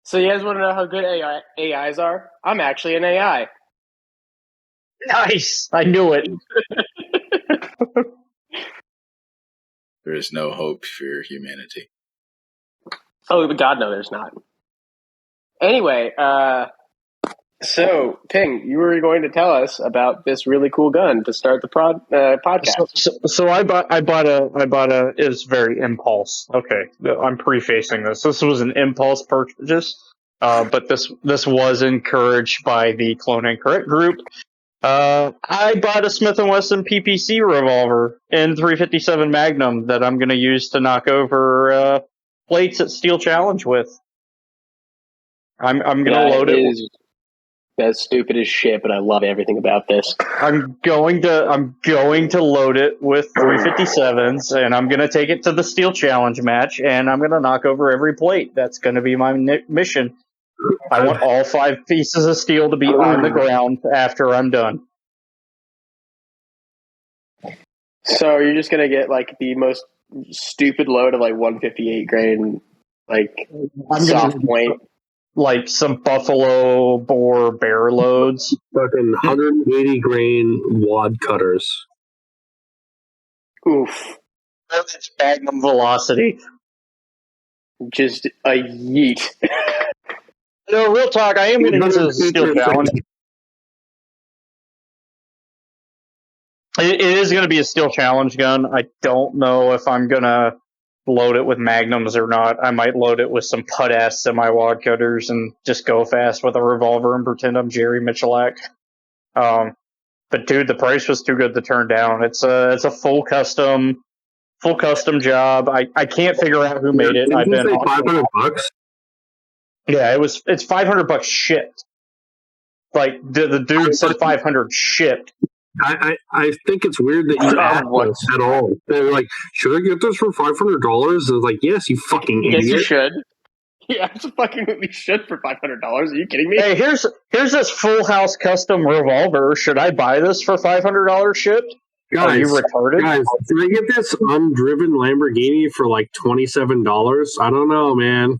So you guys want to know how good AIs are? I'm actually an AI. Nice. I knew it. There is no hope for humanity. Oh, God, no, there's not. Anyway, so Ping, you were going to tell us about this really cool gun to start the podcast. So I bought a. It was very impulse. Okay, I'm prefacing this. This was an impulse purchase, but this was encouraged by the cloneincorrect group. I bought a Smith & Wesson PPC revolver in 357 Magnum that I'm going to use to knock over plates at Steel Challenge with. I'm going to load it. That's stupid as shit, but I love everything about this. I'm going to load it with 357s, and I'm going to take it to the Steel Challenge match, and I'm going to knock over every plate. That's going to be my mission. I want all 5 pieces of steel to be on the ground after I'm done. So you're just going to get like the most stupid load of like 158 grain, like soft point. Like some Buffalo Bore bear loads. Fucking 180 grain wad cutters. Oof. That's Magnum velocity. Just a yeet. No, real talk, I am going to use it as a Steel Challenge. It is going to be a Steel Challenge gun. I don't know if I'm going to load it with Magnums or not. I might load it with some put-ass semi-wad cutters and just go fast with a revolver and pretend I'm Jerry Michalak. But dude, the price was too good to turn down. It's a full custom job. I can't figure out who made it. I've been $500. Yeah, it's $500 shipped. Like the dude said 500 shipped. I think it's weird that you asked us at all. They're like, should I get this for $500? I was like, yes, you fucking idiot. Yes, you should. Yeah, absolutely should for $500. Are you kidding me? Hey, here's this Full House custom revolver. Should I buy this for $500 shipped? Guys, are you retarded? Guys, can I get this undriven Lamborghini for like $27? I don't know, man.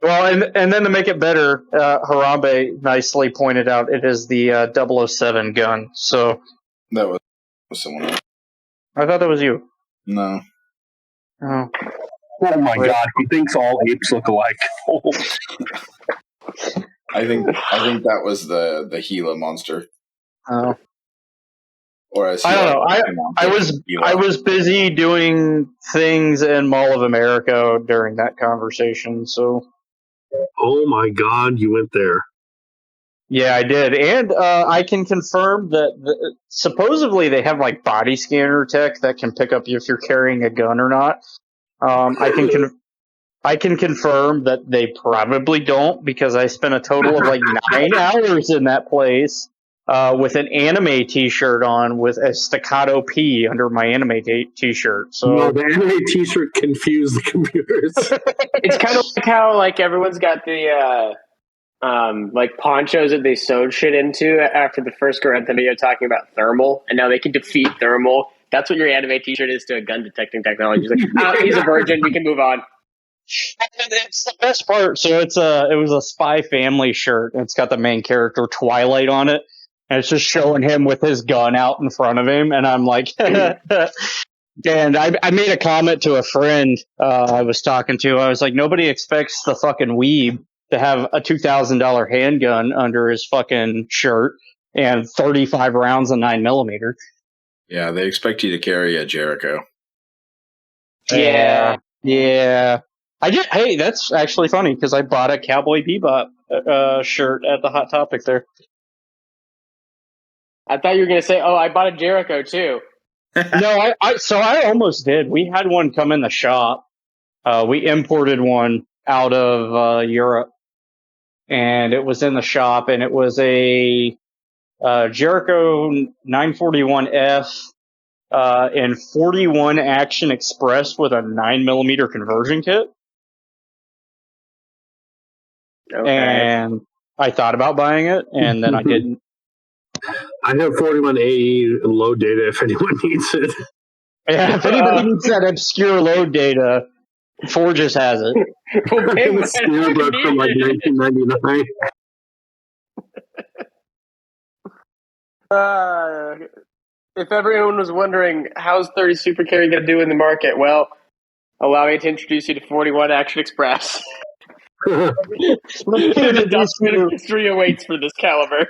Well, and then to make it better, Harambe nicely pointed out it is the 007 gun. So that was someone else. I thought that was you. No. Oh my God! He thinks all apes look alike. I think that was the Gila monster. Oh. Or as I don't know. I was busy doing things in Mall of America during that conversation. So. Oh my God! You went there. Yeah, I did, and I can confirm that supposedly they have like body scanner tech that can pick up if you're carrying a gun or not. I can confirm that they probably don't because I spent a total of like 9 hours in that place with an anime T-shirt on with a staccato P under my anime T-shirt. So no, the anime T-shirt confused the computers. It's kind of like how like everyone's got the like ponchos that they sewed shit into after the first Garanta video talking about thermal, and now they can defeat thermal. That's what your anime T-shirt is to a gun detecting technology. It's like, he's a virgin. We can move on. It's the best part. So it was a Spy Family shirt. And it's got the main character Twilight on it, and it's just showing him with his gun out in front of him. And I'm like, and I made a comment to a friend I was talking to. I was like, nobody expects the fucking weeb to have a $2,000 handgun under his fucking shirt and 35 rounds of 9mm. Yeah, they expect you to carry a Jericho. Yeah. Hey, that's actually funny because I bought a Cowboy Bebop shirt at the Hot Topic there. I thought you were going to say, oh, I bought a Jericho too. No, I almost did. We had one come in the shop. We imported one out of Europe, and it was in the shop, and it was a Jericho 941F and 41 Action Express with a 9mm conversion kit. Okay. And I thought about buying it, and then I didn't. I have 41 AE load data if anyone needs it. Yeah, if anybody needs that obscure load data, Ford just has it. Well, pay The Steelbook from like 1999. If everyone was wondering, how's 30 Super Carry going to do in the market? Well, allow me to introduce you to 41 Action Express. The document of history awaits for this caliber.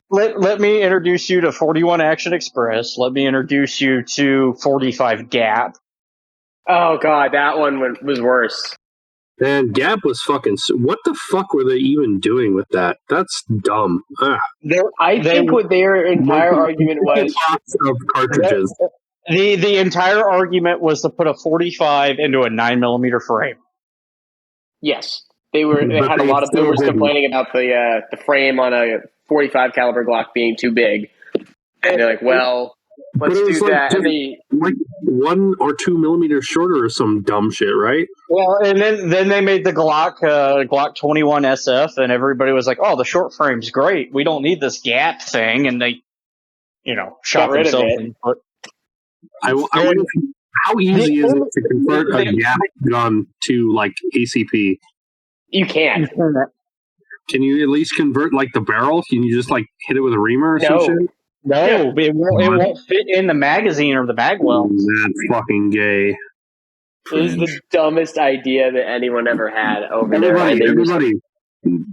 Let me introduce you to 41 Action Express. Let me introduce you to 45 Gap. Oh, God, that one was worse. And Gap was fucking. What the fuck were they even doing with that? That's dumb. I think what their entire argument was of cartridges. The entire argument was to put a 45 into a 9mm frame. Yes, they had a lot of boomers complaining about the frame on a 45 caliber Glock being too big, and they're like, "Well, let's do that." And like 1 or 2 millimeters shorter or some dumb shit, right? Well, and then they made the Glock 21 SF, and everybody was like, "Oh, the short frame's great. We don't need this gap thing," and they, shot themselves in the foot. How easy is it to convert a Gap gun to like ACP? You can't. Can you at least convert like the barrel? Can you just like hit it with a reamer or some shit? No, it won't fit in the magazine or the mag well. That's fucking gay. It is the dumbest idea that anyone ever had over there. Everybody,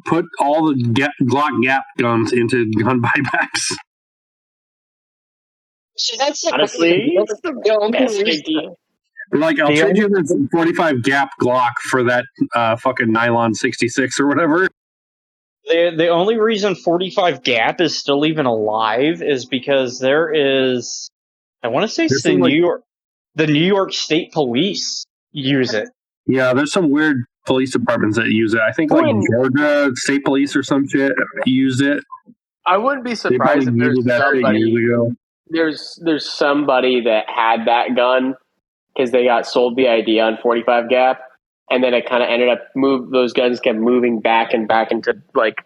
put all the Glock Gap guns into gun buybacks. So honestly, it's the best idea. Like, I'll trade you this 45 Gap Glock for that fucking nylon 66 or whatever. The only reason 45 Gap is still even alive is because there is, I want to say, the New York State Police use it. Yeah, there's some weird police departments that use it. I think like Georgia State Police or some shit use it. I wouldn't be surprised if there's somebody that had that gun because they got sold the idea on 45 Gap, and then it kind of ended up those guns kept moving back and back into like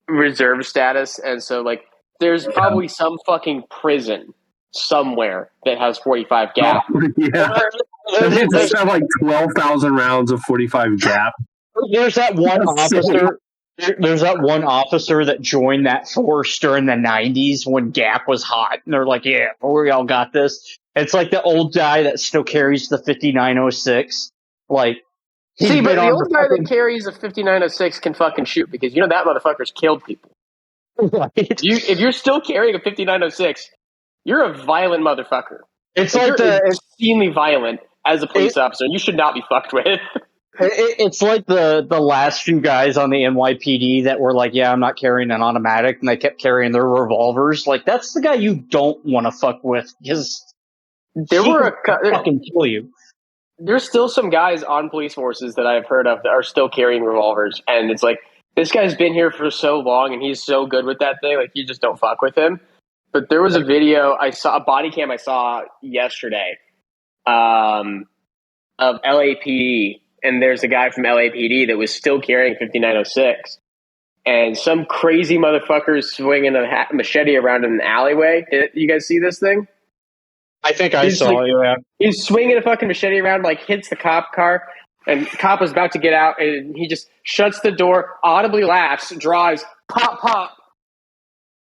reserve status, and so like there's probably some fucking prison somewhere that has 45 Gap. Yeah, they just have like 12,000 rounds of 45 Gap. There's that one officer. There's that one officer that joined that force during the 90s when Gap was hot. And they're like, yeah, we all got this. It's like the old guy that still carries the 5906. Like, but the old guy that carries a 5906 can fucking shoot because you know that motherfucker's killed people. Right. If you're still carrying a 5906, you're a violent motherfucker. It's like you're extremely violent as a police officer. You should not be fucked with. It's like the last few guys on the NYPD that were like, yeah, I'm not carrying an automatic, and they kept carrying their revolvers. Like, that's the guy you don't want to fuck with because he can fucking kill you. There's still some guys on police forces that I've heard of that are still carrying revolvers, and it's like, this guy's been here for so long, and he's so good with that thing, like, you just don't fuck with him. But there was a video a body cam I saw yesterday of LAPD, and there's a guy from LAPD that was still carrying 5906, and some crazy motherfucker swinging a machete around in an alleyway. Did you guys see this thing? I think I saw it, yeah. He's swinging a fucking machete around, like hits the cop car, and the cop is about to get out, and he just shuts the door, audibly laughs, drives, pop, pop,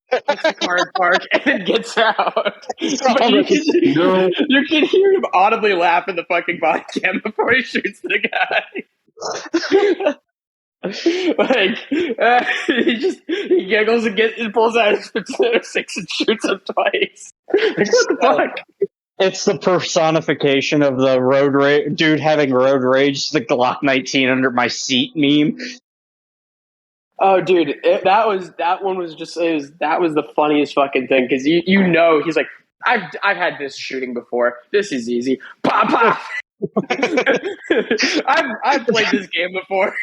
hits the car in park, and then gets out. But you can hear him audibly laugh in the fucking body cam before he shoots the guy. Like, he giggles and pulls out his 6 and shoots him twice. Like, what the fuck? It's the personification of the road rage dude having road rage. The Glock 19 under my seat meme. Oh, dude, that was the funniest fucking thing because you know he's like, I've had this shooting before. This is easy. Pop pop. I've played this game before.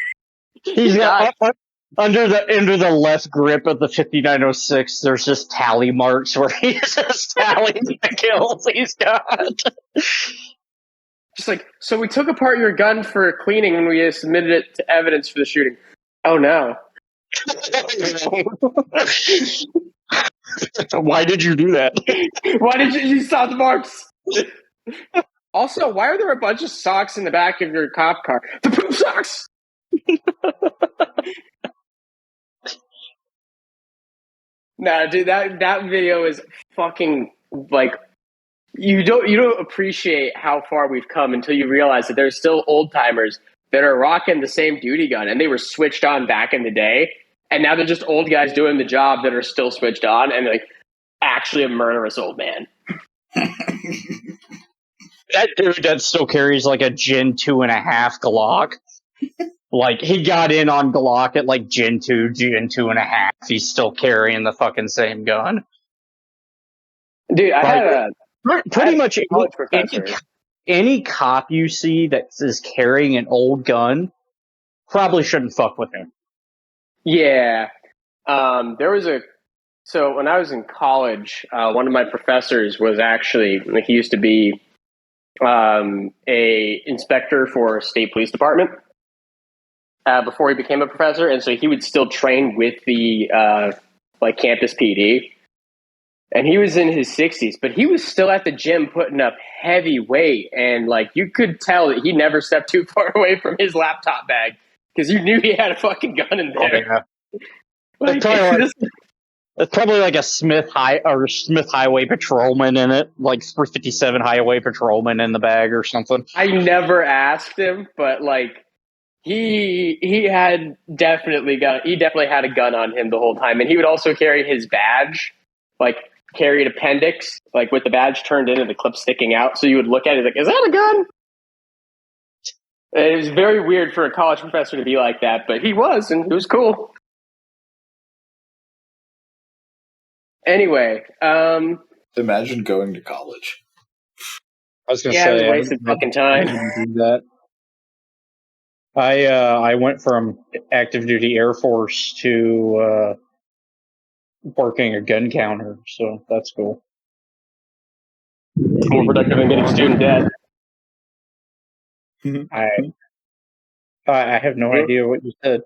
He's got under the left grip of the 5906. There's just tally marks where he's just tallying the kills he's got. Just like, so we took apart your gun for cleaning and we submitted it to evidence for the shooting. Oh no. Why did you do that? Why did you saw the marks? Also, why are there a bunch of socks in the back of your cop car? The poop socks! Nah, dude, that video is fucking like you don't appreciate how far we've come until you realize that there's still old timers that are rocking the same duty gun and they were switched on back in the day, and now they're just old guys doing the job that are still switched on and like actually a murderous old man. That dude that still carries like a Gen 2.5 Glock. Like, he got in on Glock at like Gen 2, Gen 2.5. He's still carrying the fucking same gun. Dude, I had a pretty much college professor. any cop you see that is carrying an old gun probably shouldn't fuck with him. Yeah. There was so when I was in college, one of my professors was actually, he used to be a inspector for state police department before he became a professor, and so he would still train with the like campus PD. And he was in his 60s, but he was still at the gym putting up heavy weight, and like you could tell that he never stepped too far away from his laptop bag because you knew he had a fucking gun in there. Oh, yeah. It's probably like a Smith Highway Patrolman in it, like 357 Highway Patrolman in the bag or something. I never asked him, but like he definitely had a gun on him the whole time, and he would also carry his badge, like carry an appendix, like with the badge turned in and the clip sticking out. So you would look at it like, is that a gun? And it was very weird for a college professor to be like that, but he was, and it was cool. Anyway, imagine going to college. I was going to say, it was wasted fucking time. Do that. I went from active duty Air Force to working a gun counter, so that's cool. It's more productive than getting student debt. I have no idea what you said.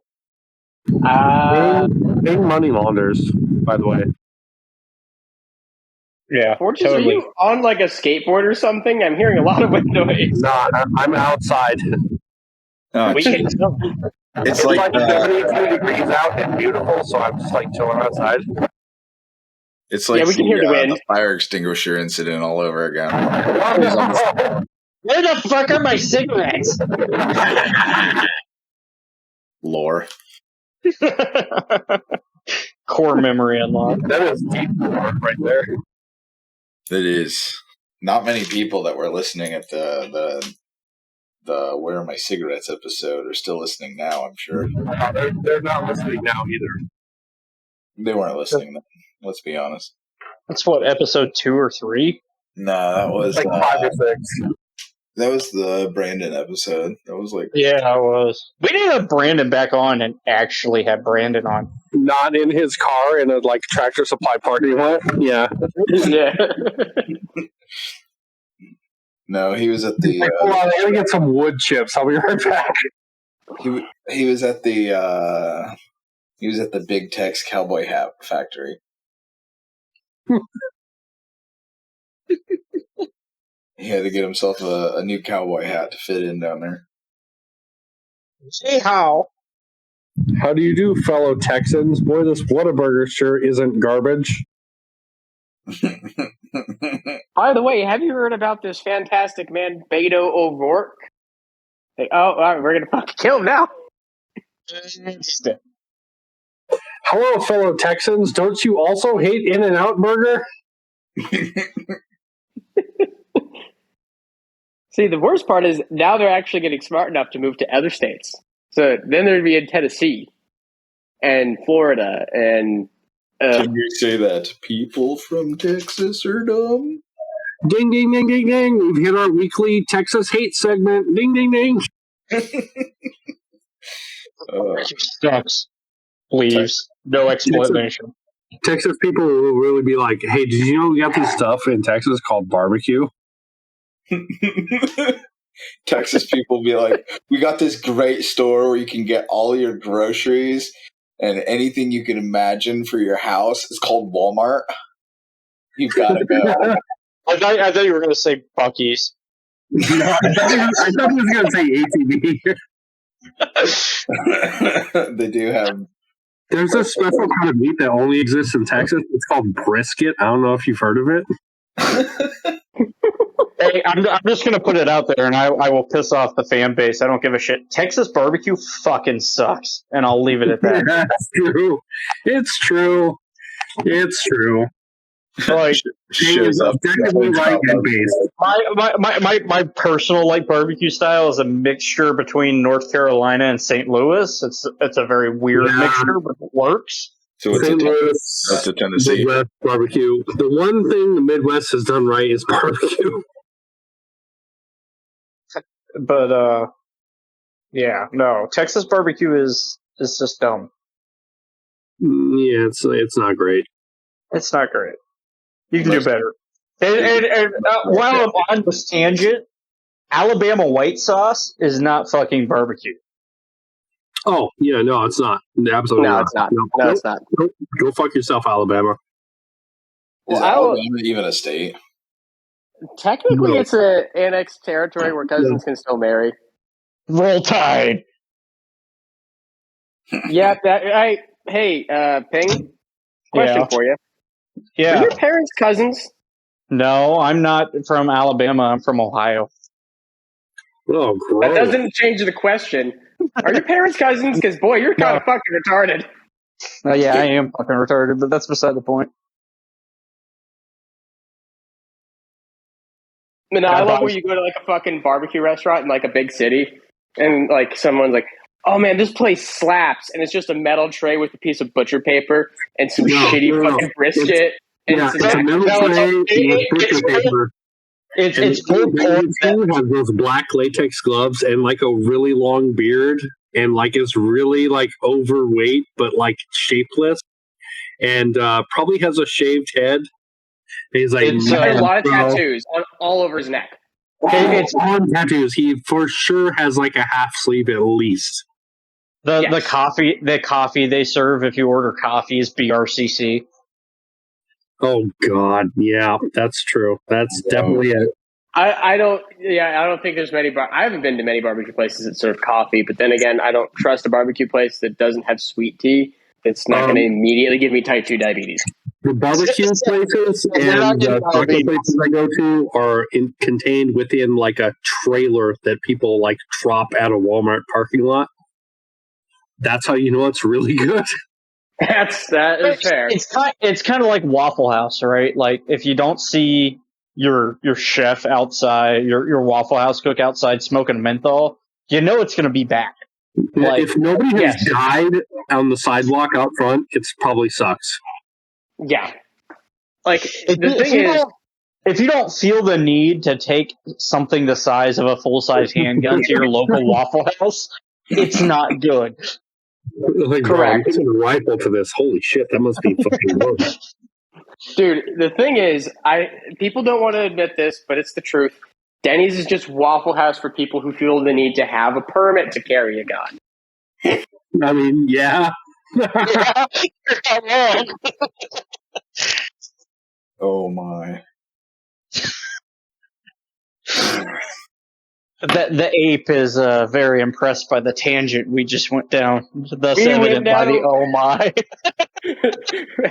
Big money launderers, by the way. Yeah, Fortress, totally. Are you on like a skateboard or something? I'm hearing a lot of wind noise. No, I'm outside. It's like 72 degrees out and beautiful, so I'm just like chilling outside. It's like we can hear the wind. The fire extinguisher incident all over again. Where the fuck are my cigarettes? Lore. Core memory unlocked. That is deep lore right there. It is. Not many people that were listening at the Where Are My Cigarettes episode are still listening now, I'm sure. They're not listening now either. They weren't listening then, let's be honest. That's what, episode 2 or 3? No, that was like 5 or 6. That was the Brandon episode. That was like... Yeah, it was. We didn't have Brandon back on and actually have Brandon on. Not in his car in a like Tractor Supply parking lot? Yeah. Yeah. No, he was at the... hold on, I gotta get some wood chips. I'll be right back. He was at the... he was at the Big Tex cowboy hat factory. He had to get himself a new cowboy hat to fit in down there. See how? How do you do, fellow Texans? Boy, this Whataburger sure isn't garbage. By the way, have you heard about this fantastic man, Beto O'Rourke? Like, all right, we're going to fucking kill him now. Hello, fellow Texans. Don't you also hate In-N-Out Burger? See, the worst part is now they're actually getting smart enough to move to other states. So then there'd be in Tennessee and Florida and... Can you say that people from Texas are dumb? Ding, ding, ding, ding, ding. We've hit our weekly Texas hate segment. Ding, ding, ding. Sucks. Please. No explanation. Texas people will really be like, hey, did you know we got this stuff in Texas called barbecue? Texas people be like, we got this great store where you can get all your groceries and anything you can imagine for your house. It's called Walmart. You've got to go. I thought you were going to say Buc-ee's. No, I thought he was going to say ATV. They do have. There's a special kind of meat that only exists in Texas. It's called brisket. I don't know if you've heard of it. Hey, I'm just going to put it out there, and I will piss off the fan base. I don't give a shit. Texas barbecue fucking sucks, and I'll leave it at that. Yeah, it's true. It's true. It's true. Like, Shows up. Technically right and based. my personal like barbecue style is a mixture between North Carolina and St. Louis. It's a very weird mixture, but it works. So it's St. Louis, that's a Tennessee Midwest barbecue. The one thing the Midwest has done right is barbecue. But yeah, no, Texas barbecue is just dumb. Yeah, it's not great. It's not great. You can do better. And while I'm on this tangent, Alabama white sauce is not fucking barbecue. Oh, yeah, no, it's not. Absolutely No, it's not. No, it's not. Go fuck yourself, Alabama. Is Alabama even a state? Technically, it's an annexed territory where cousins can still marry. Roll Tide. Yeah, hey, Ping, question for you. Yeah. Are your parents cousins? No, I'm not from Alabama. I'm from Ohio. Oh, gross. That doesn't change the question. Are your parents cousins? Because, boy, you're kind of fucking retarded. Yeah, I am fucking retarded, but that's beside the point. No, I love when you go to like a fucking barbecue restaurant in like a big city, and like someone's like, "Oh man, this place slaps," and it's just a metal tray with a piece of butcher paper and some shitty fucking brisket. It's a metal tray with butcher paper. It's pulled pork. Has those black latex gloves and like a really long beard, and like is really like overweight but like shapeless, and probably has a shaved head. And he's like, a lot of tattoos all over his neck. It's on tattoos. He for sure has like a half sleeve at least. The coffee they serve if you order coffee is BRCC. Oh God, yeah, that's true. That's definitely it. I don't think there's many. I haven't been to many barbecue places that serve coffee, but then again, I don't trust a barbecue place that doesn't have sweet tea. It's not going to immediately give me type 2 diabetes. The barbecue places and the taco places I go to are contained within like a trailer that people like drop at a Walmart parking lot. That's how you know it's really good. That is fair. It's kind of like Waffle House, right? Like if you don't see your chef outside, your Waffle House cook outside smoking menthol, you know it's going to be bad. Like, if nobody has died on the sidewalk out front, it's probably sucks. Yeah. Like the thing is, if you don't feel the need to take something the size of a full-size handgun to your local Waffle House, it's not good. Like, correct. I'm using a rifle for this. Holy shit, that must be fucking work. Dude, the thing is, people don't want to admit this, but it's the truth. Denny's is just Waffle House for people who feel the need to have a permit to carry a gun. I mean, yeah. Yeah, you're not wrong. Oh my. The ape is very impressed by the tangent we just went down. Thus evident by the oh my.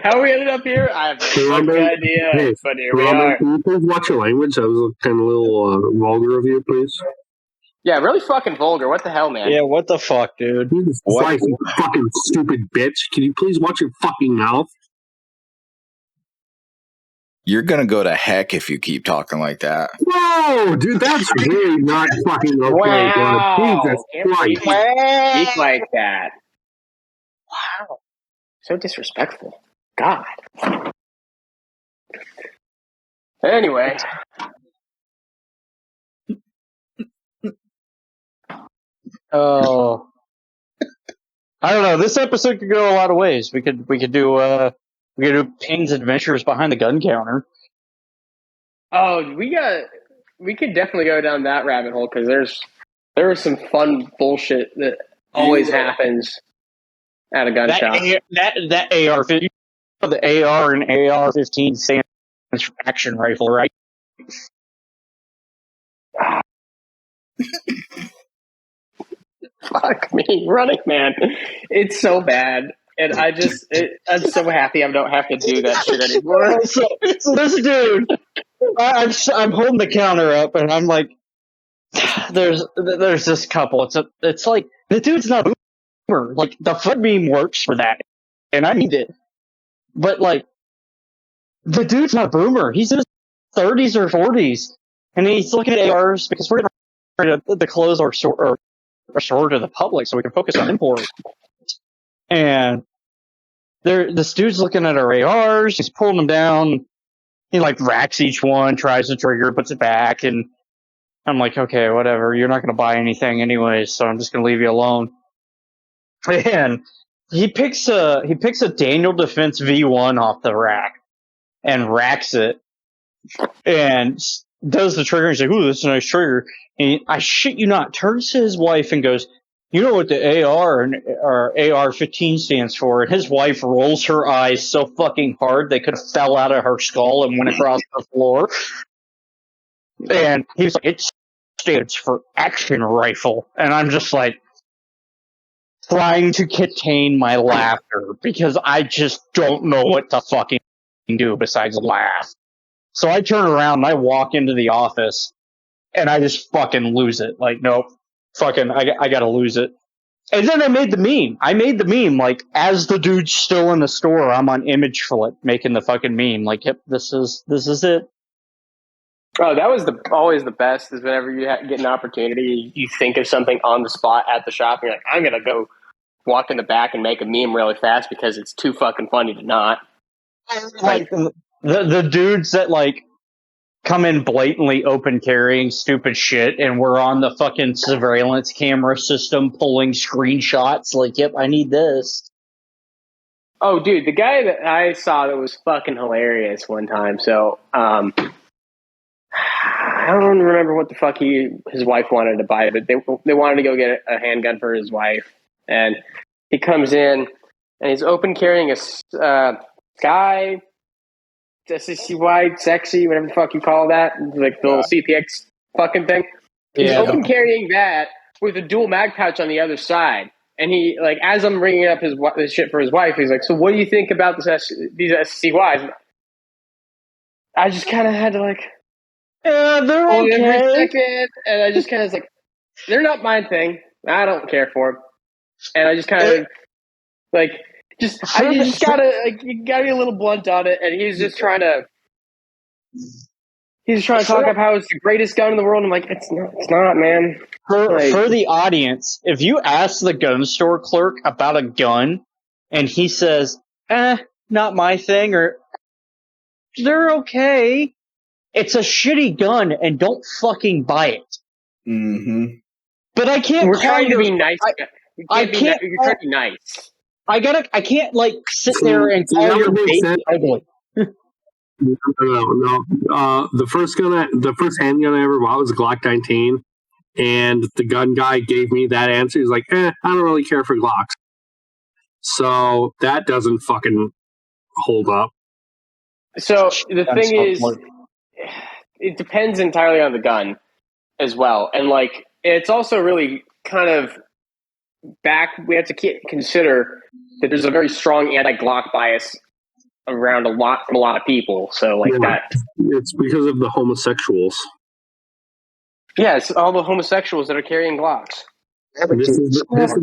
How we ended up here, I have no idea. But here we are. Can you please watch your language? That was kind of a little vulgar of you, please. Yeah, really fucking vulgar. What the hell, man? Yeah, what the fuck, dude? What? You fucking stupid bitch. Can you please watch your fucking mouth? You're gonna go to heck if you keep talking like that. Whoa, dude, that's really not fucking okay. Wow. Jesus Christ. Speak like that. Wow. So disrespectful. God. Anyway. Oh, I don't know. This episode could go a lot of ways. We could do Ping's adventures behind the gun counter. Oh, we could definitely go down that rabbit hole because there was some fun bullshit that always happens at a gun shop. That AR-15, the AR and AR-15 stands for action rifle, right? Fuck me, Running Man. It's so bad. And I'm so happy I don't have to do that shit anymore. So this dude, I'm holding the counter up, and I'm like, there's this couple. It's like the dude's not a boomer. Like the FUD meme works for that, and I need it. But like, the dude's not a boomer. He's in his 30s or 40s, and he's looking at ARs because we're going to close our store to the public so we can focus on import. And this dude's looking at our ARs. He's pulling them down. He like racks each one, tries the trigger, puts it back, and I'm like, okay, whatever. You're not going to buy anything anyway, so I'm just going to leave you alone. And he picks a Daniel Defense V1 off the rack and racks it and does the trigger. He's like, ooh, this is a nice trigger. And I shit you not, turns to his wife and goes, you know what the AR or AR-15 stands for? And his wife rolls her eyes so fucking hard they could have fell out of her skull and went across the floor. And he's like, it stands for action rifle. And I'm just like trying to contain my laughter because I just don't know what to fucking do besides laugh. So I turn around and I walk into the office and I just fucking lose it. Like, nope, fucking, I gotta lose it. And then I made the meme. Like, as the dude's still in the store, I'm on Image Flip making the fucking meme. Like, yep, this is it. Oh, that was always the best. Is whenever you get an opportunity, you think of something on the spot at the shop, and you're like, I'm gonna go walk in the back and make a meme really fast because it's too fucking funny to not. Like the dudes that like come in blatantly open carrying stupid shit, and we're on the fucking surveillance camera system pulling screenshots. Like, yep, I need this. Oh, dude, the guy that I saw that was fucking hilarious one time. So, I don't remember what the fuck his wife wanted to buy, but they wanted to go get a handgun for his wife, and he comes in and he's open carrying a Sky. SCY, sexy, whatever the fuck you call that, like the little CPX fucking thing. He's open carrying that with a dual mag pouch on the other side. And he, like, as I'm ringing up his shit for his wife, he's like, so what do you think about these SCYs? I just kind of had to, like, they're okay. Every second, and I just kind of was like, they're not my thing. I don't care for them. And I just kind of, like, you gotta be a little blunt on it, and he's trying to talk about how it's the greatest gun in the world. I'm like, it's not, man. For the audience, if you ask the gun store clerk about a gun, and he says, not my thing, or they're okay, it's a shitty gun, and don't fucking buy it. Mm-hmm. But I can't. We're trying to be nice. You're trying to be nice. I can't like sit there and call your baby ugly. No. The first handgun I ever bought was a Glock 19, and the gun guy gave me that answer. He's like, I don't really care for Glocks. So that doesn't fucking hold up. So the thing is, it depends entirely on the gun as well. And like, it's also really kind of we have to consider that there's a very strong anti-Glock bias around from a lot of people. So like that. It's because of the homosexuals. Yeah, it's all the homosexuals that are carrying Glocks. This is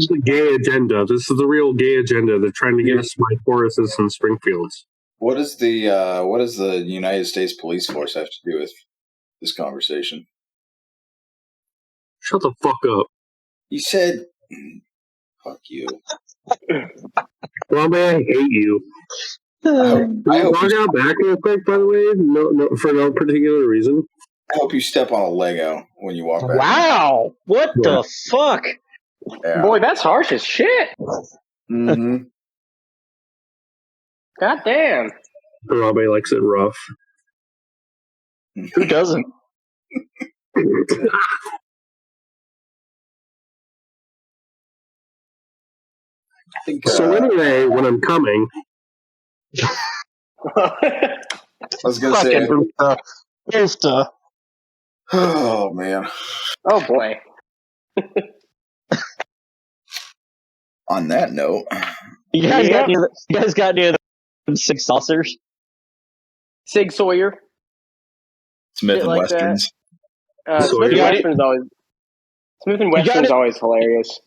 the gay agenda. This is the real gay agenda. They're trying to get us my Tauruses and Springfields. What does the United States Police Force have to do with this conversation? Shut the fuck up. You said, fuck you. Well, man, I hate you. I hope you out back real quick, by the way. No, for no particular reason. I hope you step on a Lego when you walk back. Wow! What the fuck? Yeah. Boy, that's harsh as shit. Mm-hmm. God damn. Robbie likes it rough. Who doesn't? So anyway, when I'm coming... I was going to say... Oh man. Oh boy. On that note, You guys got any of the Sig Saucers? Sig Sawyer. Smith Shit and like that. Westerns. Smith and got Western's always. Smith and You got Western's it? always hilarious.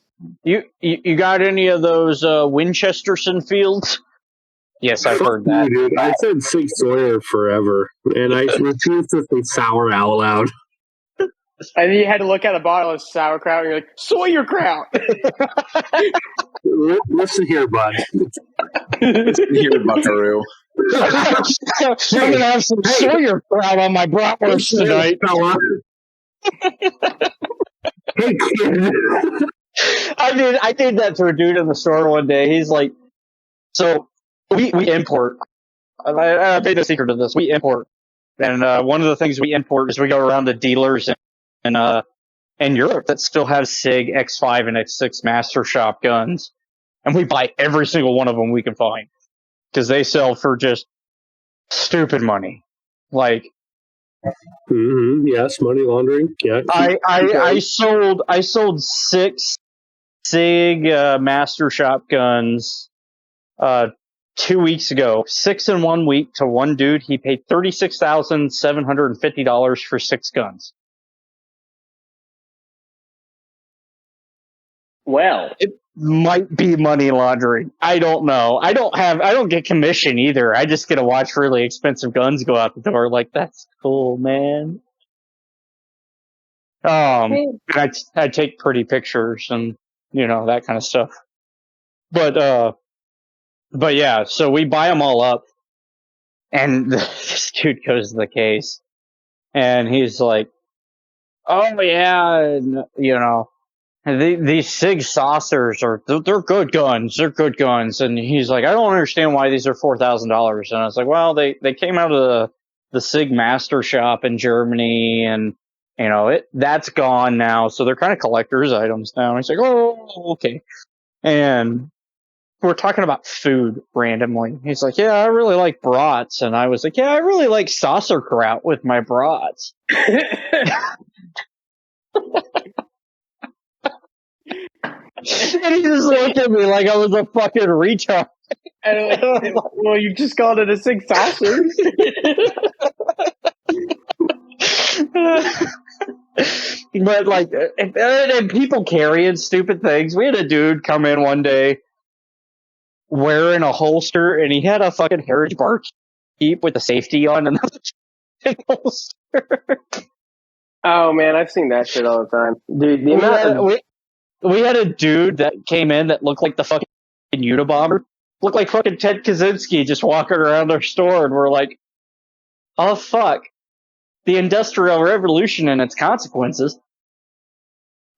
You got any of those Winchesterson fields? Yes, I've heard that. Dude, I said Sig Sawyer forever, and I refuse to say sour out loud. And you had to look at a bottle of sauerkraut, and you're like, Sawyerkraut! Listen here, bud. Here, Buckaroo. I'm gonna have some Sawyerkraut on my bratwurst tonight. Fella. Hey, kid. I did that to a dude in the store one day. He's like, so we import. I made a secret of this. We import, and one of the things we import is we go around to dealers in Europe that still have Sig X5 and X6 Master Shop guns, and we buy every single one of them we can find because they sell for just stupid money. Like, Yes, money laundering. Yeah. I sold 6 Sig Master Shop guns 2 weeks ago. 6 in 1 week to one dude. He paid $36,750 for 6 guns. Well, It might be money laundering. I don't know. I don't get commission either. I just get to watch really expensive guns go out the door. Like, that's cool, man. I take pretty pictures and, that kind of stuff. But yeah, so we buy them all up, and this dude goes to the case, and he's like, oh yeah, and, these Sig Saucers they're good guns. They're good guns. And he's like, I don't understand why these are $4,000. And I was like, well, they came out of the Sig Master Shop in Germany, and that's gone now. So they're kind of collector's items now. And he's like, oh, okay. And we're talking about food randomly. He's like, yeah, I really like brats. And I was like, yeah, I really like sauerkraut with my brats. And he just looked at me like I was a fucking retard. Well, you just called it a Sig Saucer. But like, and people carrying stupid things. We had a dude come in one day wearing a holster, and he had a fucking Heritage Bar keep with the safety on and the holster. Oh man, I've seen that shit all the time, dude. The amount of We had a dude that came in that looked like the fucking Unabomber. Looked like fucking Ted Kaczynski just walking around our store, and we're like, oh fuck. The Industrial Revolution and its consequences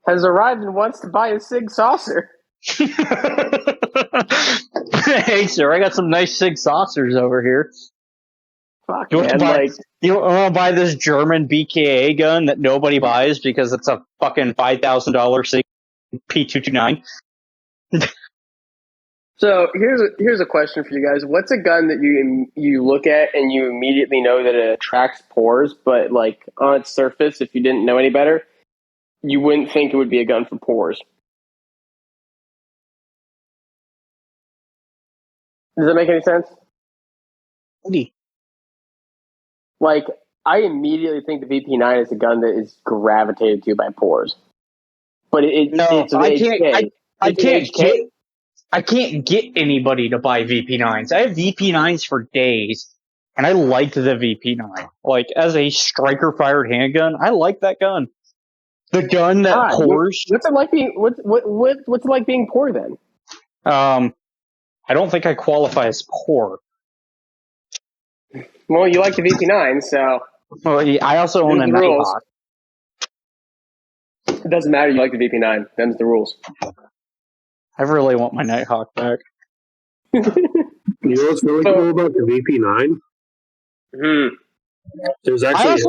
has arrived and wants to buy a Sig Saucer. Hey sir, I got some nice Sig Saucers over here. Fuck, You want man, to buy this German BKA gun that nobody buys because it's a fucking $5,000 Sig P229? So here's a question for you guys. What's a gun that you look at and you immediately know that it attracts pores, but like on its surface, if you didn't know any better, you wouldn't think it would be a gun for pores? Does that make any sense? Like, I immediately think the VP9 is a gun that is gravitated to by pores. But I can't get anybody to buy VP9s. I have VP9s for days, and I like the VP9. Like, as a striker-fired handgun, I like that gun. The gun that pours. What's it like being what's it like being poor then? I don't think I qualify as poor. Well, you like the VP9, so. Well, I also own a Nighthawk. It doesn't matter. You like the VP9. Them's the rules. I really want my Nighthawk back. You know what's really cool about the VP9? There's actually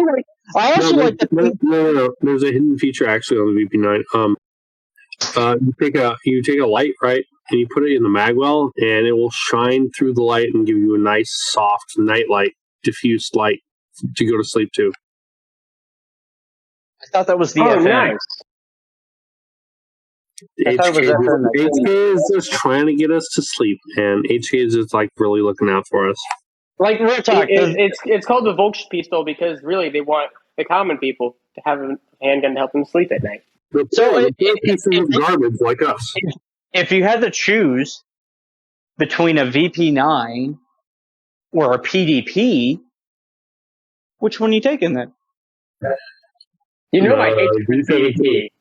there's a hidden feature actually on the VP9. You take a light, right, and you put it in the magwell, and it will shine through the light and give you a nice, soft night light, diffused light to go to sleep to. thought that was the Oh, FN. nice. I thought it was FN. HK is just trying to get us to sleep, and HK is just like really looking out for us. Like real talk. It's called the Volkspistol because really they want the common people to have a handgun to help them sleep at night. So pieces of garbage like us. If you had to choose between a VP9 or a PDP, which one are you taking then? You know my hatred for the PDP.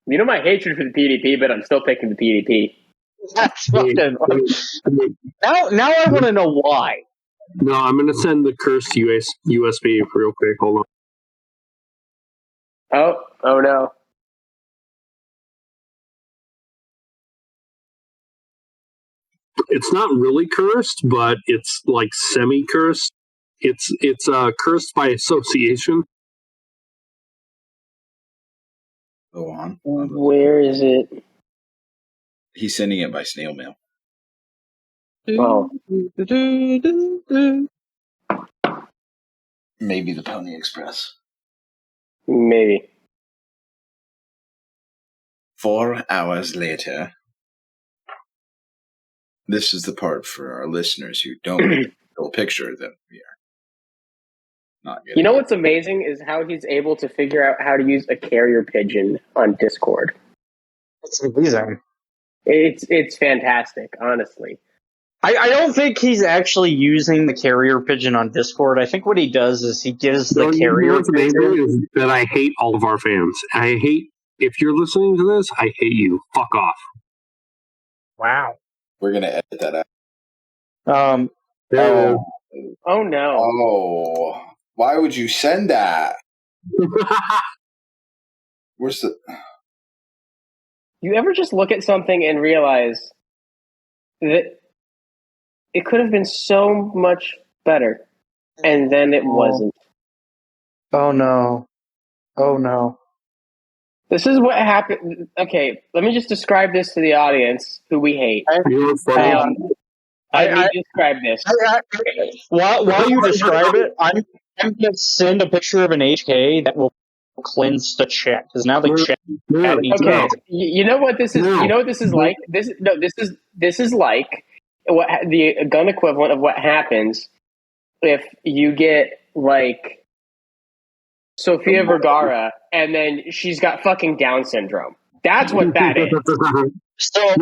You know my hatred for the PDP, but I'm still picking the PDP. Now I want to know why. No, I'm going to send the cursed USB real quick. Hold on. Oh no. It's not really cursed, but it's like semi-cursed. It's cursed by association. Go on. Where is it? He's sending it by snail mail. Oh. Maybe the Pony Express. Maybe. 4 hours later. This is the part for our listeners who don't get a picture that we are not getting. You know what's amazing is how he's able to figure out how to use a carrier pigeon on Discord. That's amazing. It's fantastic, honestly. I don't think he's actually using the carrier pigeon on Discord. I think what he does is he gives the carrier pigeon. Is that I hate all of our fans. I hate, if you're listening to this, I hate you. Fuck off. Wow. We're going to edit that out. Oh no. Oh. Why would you send that? Where's the... You ever just look at something and realize that it could have been so much better, and then it wasn't? Oh no. Oh no. This is what happened. Okay, let me just describe this to the audience who we hate. Let me describe this. While you describe it, I'm going to send a picture of an HK that will cleanse the chat, because now the chat. Okay, you know what this is? You know what this is like? This is like what the gun equivalent of what happens if you get like Sofia Vergara and then she's got fucking Down syndrome. That's what that is. So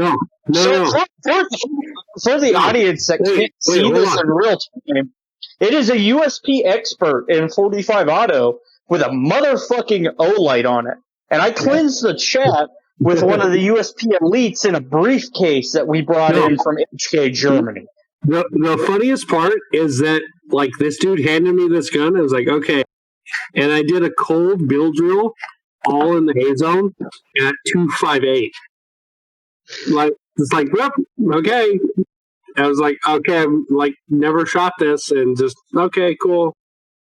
for the audience that can't see this in real time, it is a USP expert in 45 auto with a motherfucking O-light on it. And I cleansed the chat with one of the USP elites in a briefcase that we brought in from HK Germany. The funniest part is that, like, this dude handed me this gun. I was like, okay. And I did a cold bill drill all in the A zone at 258. Like, it's like, yep, okay. I was like, okay, I'm like, never shot this, and just, okay, cool.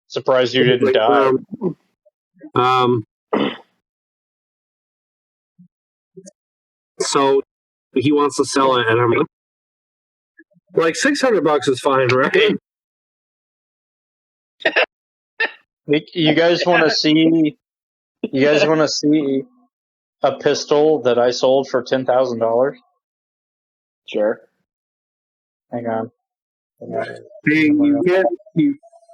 Surprised you didn't die. So he wants to sell it, and I'm like $600 is fine, right? You guys want to see? You guys want to see a pistol that I sold for $10,000? Sure. Hang on. Hey,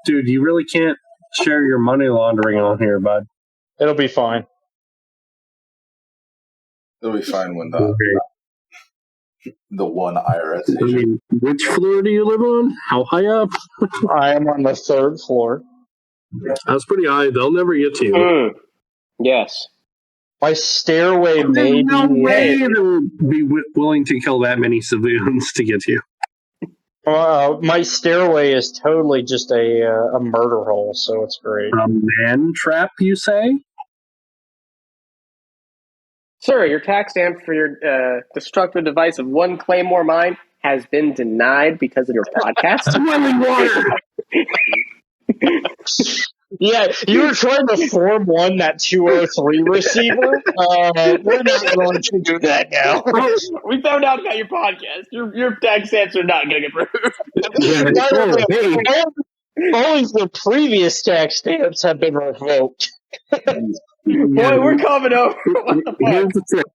dude, you really can't share your money laundering on here, bud. It'll be fine. It'll be fine when the one IRS agent. I mean, which floor do you live on? How high up? I am on the 3rd floor. That's pretty high. They'll never get to you. Yes. My stairway may no be... way they'll be willing to kill that many civilians to get to you. My stairway is totally just a murder hole, so it's great. A man trap, you say? Sir, your tax stamp for your destructive device of one Claymore mine has been denied because of your podcast. Boiling water! Yeah, you were trying to form that 203 receiver. We're not going to do that now. We found out about your podcast. Your tax stamps are not going to get approved. Only the previous tax stamps have been revoked. Boy, we're coming over. What the Here's fuck? the trick.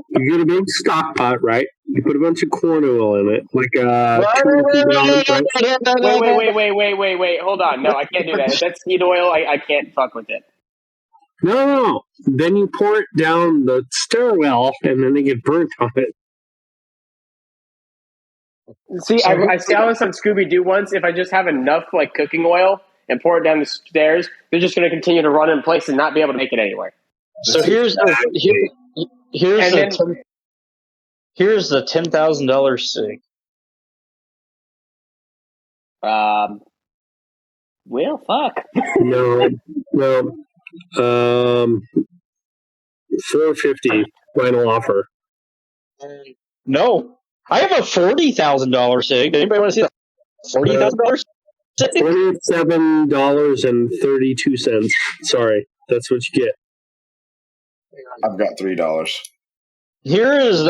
You get a big stock pot, right? You put a bunch of corn oil in it, like $2 or $3, right? Wait. Hold on. No, I can't do that. If that's seed oil, I can't fuck with it. No. Then you pour it down the stairwell, and then they get burnt on it. See, I saw this on Scooby Doo once. If I just have enough like cooking oil and pour it down the stairs, they're just going to continue to run in place and not be able to make it anywhere. So here's the $10,000 SIG. Well, fuck. No. $450 final offer. No, I have a $40,000 SIG. Anybody want to see that $40,000 SIG? $47.32. Sorry, that's what you get. I've got $3. Here is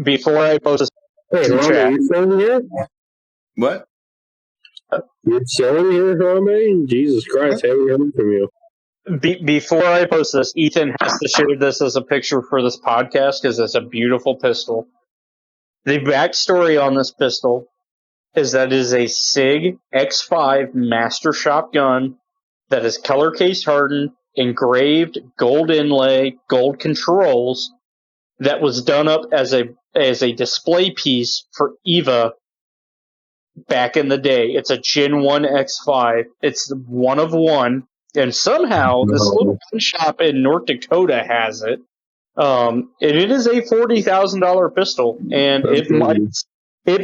before I post this Hey, to Rame, chat. you selling here? What? You're selling here, Rame? Jesus Christ, I haven't heard from you. Before I post this, Ethan has to share this as a picture for this podcast because it's a beautiful pistol. The backstory on this pistol is that it is a SIG X5 Master Shop gun that is color case hardened, engraved, gold inlay, gold controls, that was done up as a display piece for EVA back in the day. It's a Gen 1 X5. It's one of one. And somehow this little gun shop in North Dakota has it. And it is a $40,000 pistol, and it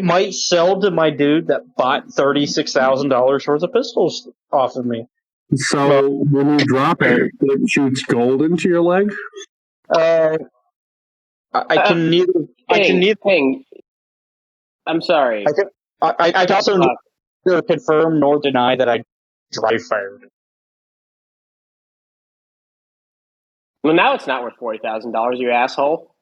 might sell to my dude that bought $36,000 worth of pistols off of me. So when you drop it, it shoots gold into your leg? I can neither. I'm sorry. I can also neither confirm nor deny that I dry fired it. Well, now it's not worth $40,000, you asshole.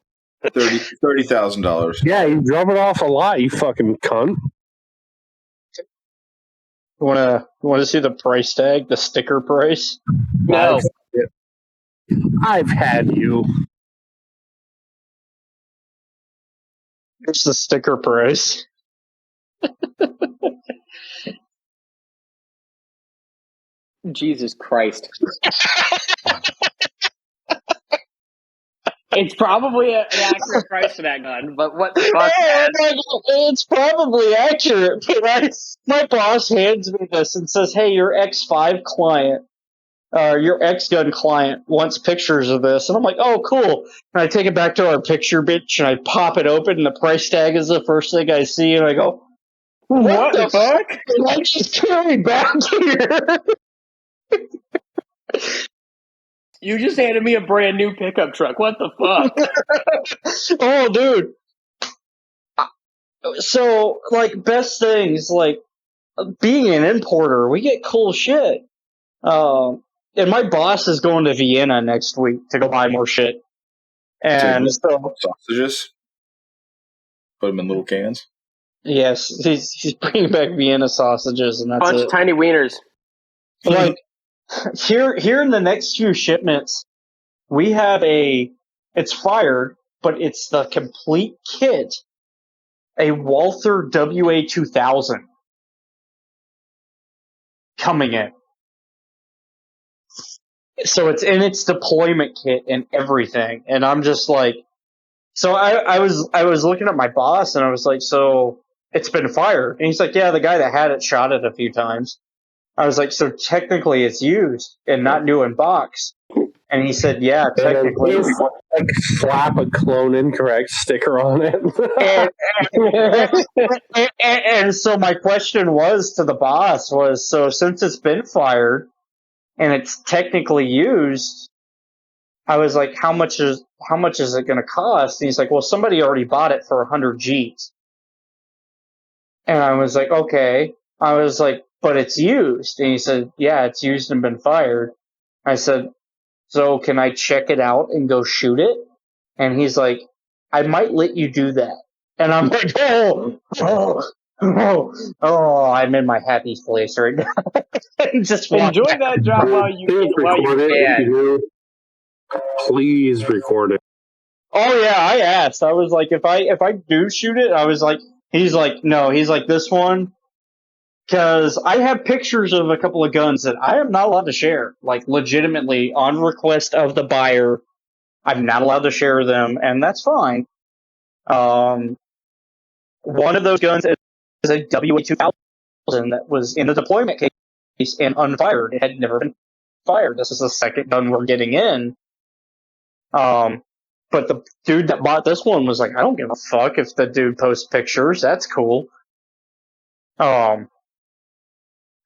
$30,000. Yeah, you drove it off a lot, you fucking cunt. You wanna see the price tag, the sticker price? No. I've had you. It's the sticker price. Jesus Christ. It's probably an accurate price for that gun, but what the fuck? It's probably accurate, but my boss hands me this and says, "Hey, your X5 client, your X gun client wants pictures of this," and I'm like, "Oh, cool!" And I take it back to our picture bitch, and I pop it open, and the price tag is the first thing I see, and I go, "What the fuck?" And I just carry back here. You just handed me a brand new pickup truck. What the fuck? Oh, dude. So, like, best things, like, being an importer, we get cool shit. And my boss is going to Vienna next week to go buy more shit. And so, sausages? Put them in little cans? yes, he's bringing back Vienna sausages, and that's Bunch it. of tiny wieners. Like, here in the next few shipments, we have it's fired, but it's the complete kit, a Walther WA-2000 coming in. So it's in its deployment kit and everything, and I'm just like, so I was looking at my boss, and I was like, so it's been fired, and he's like, yeah, the guy that had it shot it a few times. I was like, so technically it's used and not new in box. And he said, yeah, technically. Like slap a clone incorrect sticker on it. And so my question was to the boss was, so since it's been fired and it's technically used, I was like, how much is it going to cost? And he's like, well, somebody already bought it for 100 G's. And I was like, okay. I was like, but it's used. And he said, yeah, it's used and been fired. I said, so can I check it out and go shoot it? And he's like, I might let you do that. And I'm like, oh. I'm in my happy place right now. Just Enjoy that drop while you Please record it. If you can. do, please record it. Oh yeah, I asked. I was like, if I do shoot it, I was like, he's like, no, he's like this one, because I have pictures of a couple of guns that I am not allowed to share, like legitimately on request of the buyer. I'm not allowed to share them, and that's fine. One of those guns is a WA-2000 that was in the deployment case and unfired. It had never been fired. This is the second gun we're getting in. But the dude that bought this one was like, I don't give a fuck if the dude posts pictures. That's cool. And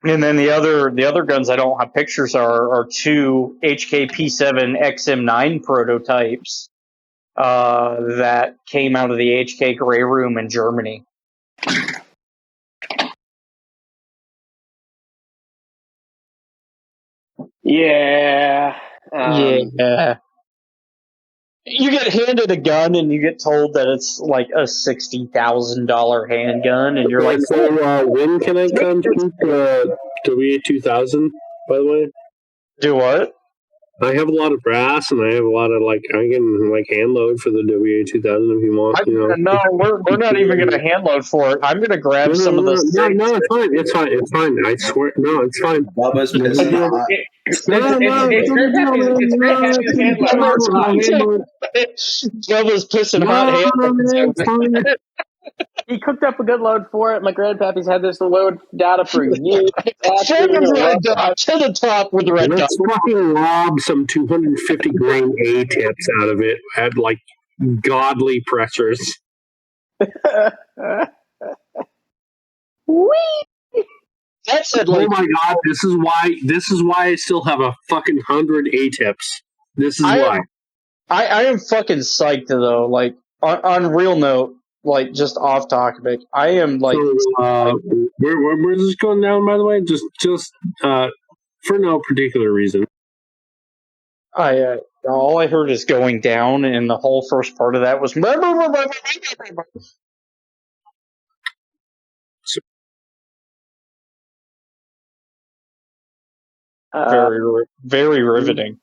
then the other guns I don't have pictures are two HK-P7 XM9 prototypes that came out of the HK Grey Room in Germany. Yeah. Yeah. You get handed a gun and you get told that it's like a $60,000 handgun, and you're like, so when can I come shoot the WA-2000, by the way? do what? I have a lot of brass, and I have a lot of, like, I can, like, hand load for the WA-2000 if you want, you know. No, we're not even going to hand load for it. I'm going to grab some of the... No, it's fine. I swear, no, it's fine. Bubba's pissing hot. Bubba's pissing hot. He cooked up a good load for it. My grandpappy's had this load data for years. Show the red dot. Show the top with the red dot. Let's fucking lob some 250 grain A-tips out of it at, like, godly pressures. Whee! That said, like, oh my god, this is why I still have a fucking 100 A-tips. This is why. I am fucking psyched though. Like, on real note, like, just off topic, I am like. So, where's this going down, by the way? Just for no particular reason. All I heard is going down, and the whole first part of that was. Very, very riveting.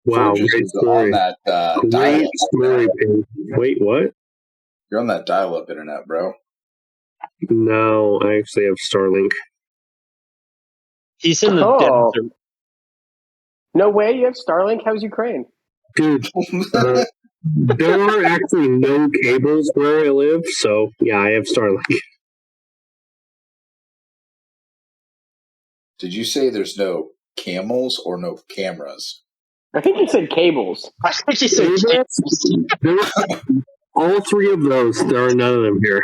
Wow, great story. On that, great story. Wait, what? You're on that dial-up internet, bro. No, I actually have Starlink. He's in the desert. No way, you have Starlink? How's Ukraine? Dude, there are actually no cables where I live, so yeah, I have Starlink. Did you say there's no camels or no cameras? I think you said cables. I think you said cables. All three of those, there are none of them here.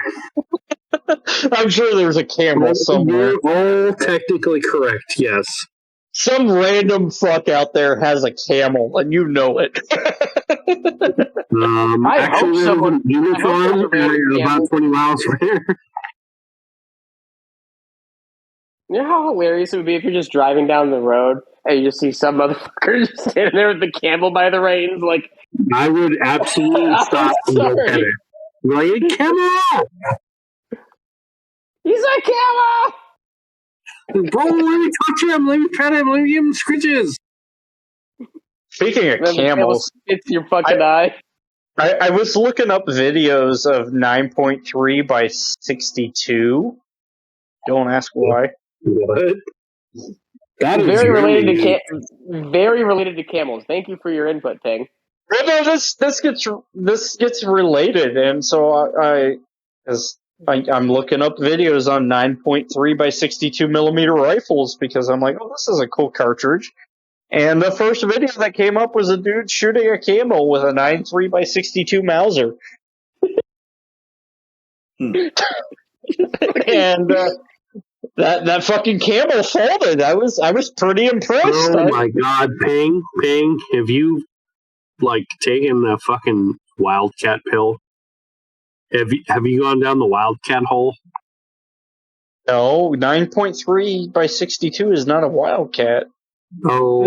I'm sure there's a camel somewhere. You're all technically correct, yes. Some random fuck out there has a camel, and you know it. I hope someone. About 20 miles from here. You know how hilarious it would be if you're just driving down the road and you just see some motherfucker just standing there with the camel by the reins, like. I would absolutely stop and go pet it. Like, a camel! He's a camel! Bro, let me touch him, let me pet him, let me give him scritches. Speaking of camels, it's your fucking eye. I was looking up videos of 9.3 by 62. Don't ask why. What? That is very related to camels. Thank you for your input, Ting. Well, no, this gets related, and so I'm looking up videos on 9.3 by 62 millimeter rifles because I'm like, oh, this is a cool cartridge. And the first video that came up was a dude shooting a camel with a 9.3 by 62 Mauser. And that fucking camel folded. I was pretty impressed. Oh my god, Ping, have you like taken the fucking wildcat pill? Have you gone down the wildcat hole? No, 9.3 by 62 is not a wildcat. Oh,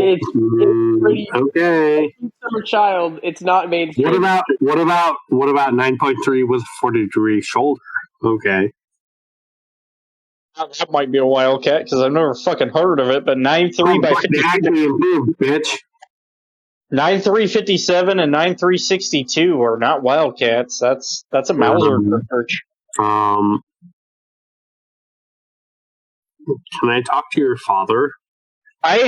okay. Summer child. It's not mainstream. What about 9.3 with 40-degree shoulder? Okay. That might be a Wildcat because I've never fucking heard of it. But 9.3 by 50, actually improved, bitch. 9.357 and 9.362 are not Wildcats. That's a Mauser search. Can I talk to your father? I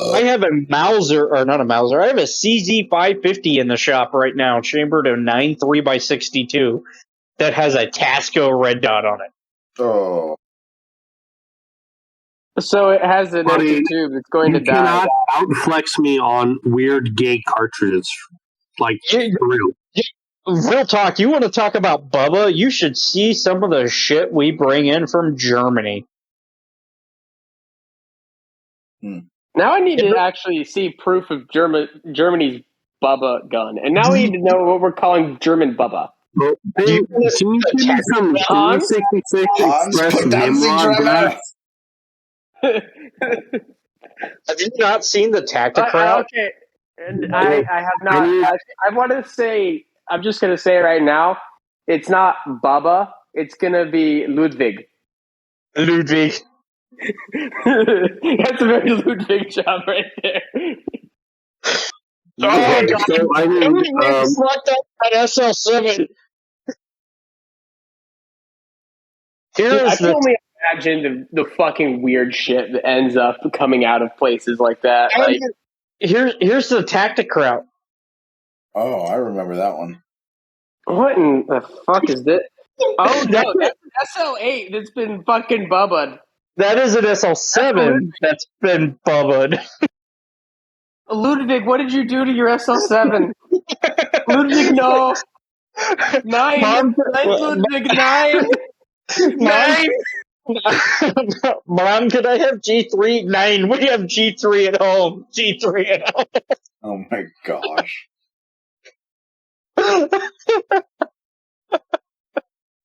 have a Mauser, or not a Mauser. I have a CZ 550 in the shop right now, chambered in 9.3 by 62, that has a Tasco red dot on it. Oh. So it has an empty tube. It's going to die. You cannot outflex me on weird gay cartridges. Like, for real. Real talk, you want to talk about Bubba? You should see some of the shit we bring in from Germany. Now I need to actually see proof of Germany's Bubba gun. And now we need to know what we're calling German Bubba. Well, can you give me some Hans? 66 Hans, Express put down the Nimrod driver. Have you not seen the Tacticrat? Okay. And I have not. I want to say, I'm just going to say it right now. It's not Bubba. It's going to be Ludwig. Ludwig. That's a very Ludwig job right there. Oh, God. So, I mean, Ludwig's locked up at SL7. I can only imagine the fucking weird shit that ends up coming out of places like that. Like, here's the Tacticrat. Oh, I remember that one. what in the fuck is this? Oh no, that's an SL8 that's been fucking bubbled. That is an SL7 that's been bubbled. Ludwig, what did you do to your SL7? Ludwig, no. 9. Ludwig, 9. 9. Mom, could I have G3? 9. We have G3 at home. G3 at home. Oh my gosh.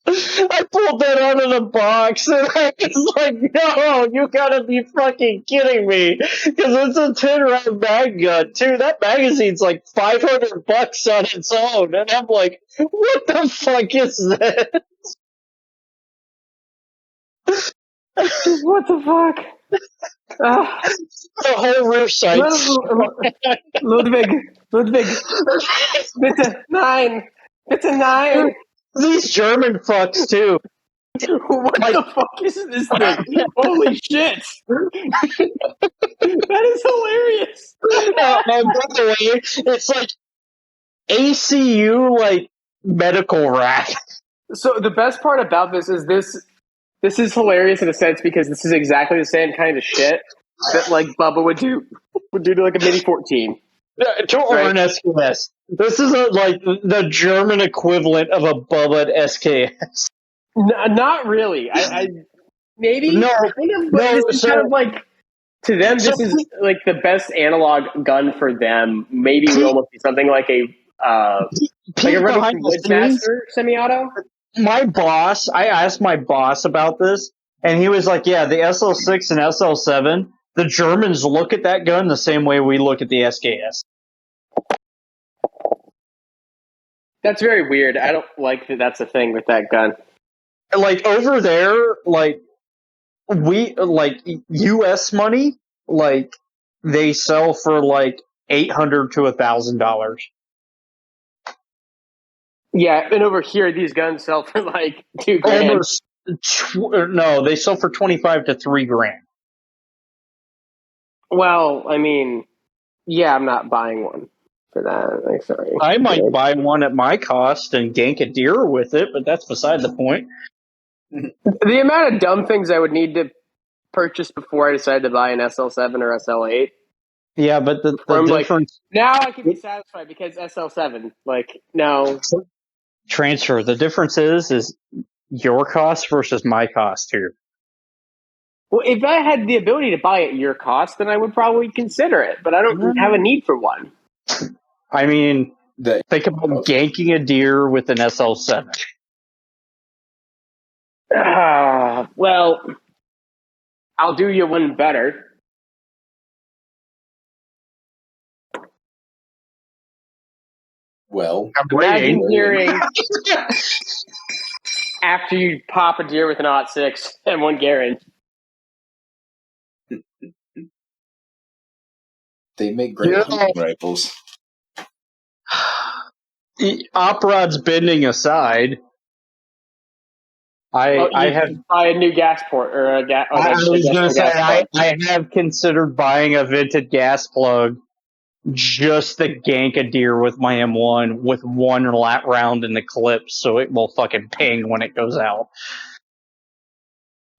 I pulled that out of the box and I was like, no, you gotta be fucking kidding me. Because it's a 10-round mag gun, too. That magazine's like $500 on its own. And I'm like, what the fuck is this? What the fuck? The whole rear sights. Ludwig, bitte 9. Bitte 9. These German fucks, too. What the fuck is this thing? Holy shit! That is hilarious. By the way, it's like ACU, like medical rack. So the best part about this is hilarious in a sense because this is exactly the same kind of shit that like Bubba would do to like a Mini 14. Or an SKS. This is like the German equivalent of a Bubba SKS. Not really. I maybe no, kind of, but this is kind of like to them. This is like the best analog gun for them. Maybe we almost be something like a Woodsmaster semi-auto. My boss, I asked my boss about this, and he was like, "Yeah, the SL6 and SL7, the Germans look at that gun the same way we look at the SKS." That's very weird. I don't like that. That's a thing with that gun. Like over there, like we like U.S. money, like they sell for like $800 to $1,000. Yeah, and over here, these guns sell for like $2,000. No, they sell for $25 to $3,000. Well, I mean, yeah, I'm not buying one for that. Like, sorry, I might buy one at my cost and gank a deer with it, but that's beside the point. The amount of dumb things I would need to purchase before I decide to buy an SL7 or SL8. Yeah, but the difference... Now I can be satisfied because SL7, like, no. Transfer. The difference is your cost versus my cost here. Well, if I had the ability to buy at your cost, then I would probably consider it, but I don't have a need for one. I mean, think about ganking a deer with an SL7. Well, I'll do you one better. Well, imagine hearing after you pop a deer with an .6 and one Garand. they make great hunting rifles. Op-rods bending aside, I have buy a new gas port or a gas. I was going to say I have considered buying a vented gas plug just to gank a deer with my M1 with one round in the clip, so it will fucking ping when it goes out.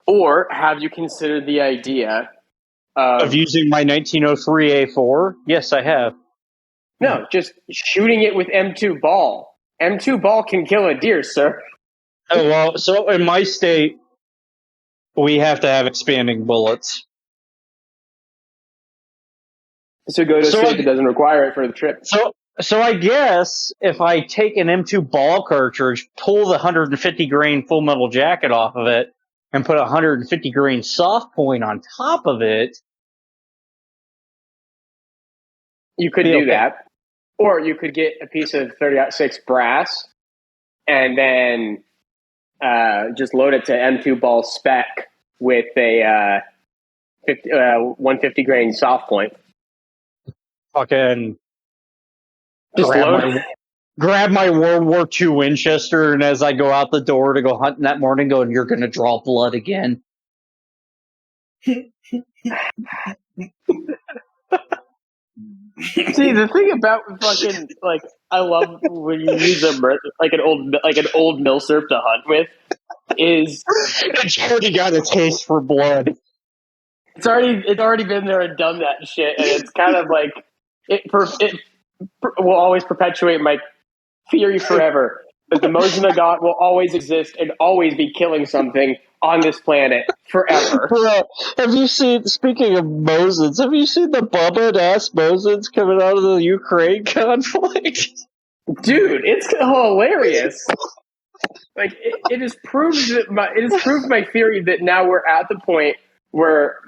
Or have you considered the idea Of using my 1903 A4? Yes, I have. No, just shooting it with M2 ball. M2 ball can kill a deer, sir. Oh, well, so in my state, we have to have expanding bullets. So go to a state that doesn't require it for the trip. So I guess if I take an M2 ball cartridge, pull the 150 grain full metal jacket off of it, and put a 150 grain soft point on top of it, you could do that. Or you could get a piece of 30-06 brass and then just load it to M2 ball spec with a 150 grain soft point. Fucking just grab my World War II Winchester, and as I go out the door to go hunting that morning, going, "You're going to draw blood again." See, the thing about fucking I love when you use an old milsurp to hunt with is it's already got a taste for blood. It's already been there and done that shit, and it's kind of like it will always perpetuate my theory forever that the Mosin Nagant will always exist and always be killing something on this planet forever. Bro, have you seen, speaking of Mosins, have you seen the bubba-ass Mosins coming out of the Ukraine conflict? Dude, it's hilarious. Like it has proved my theory that now we're at the point where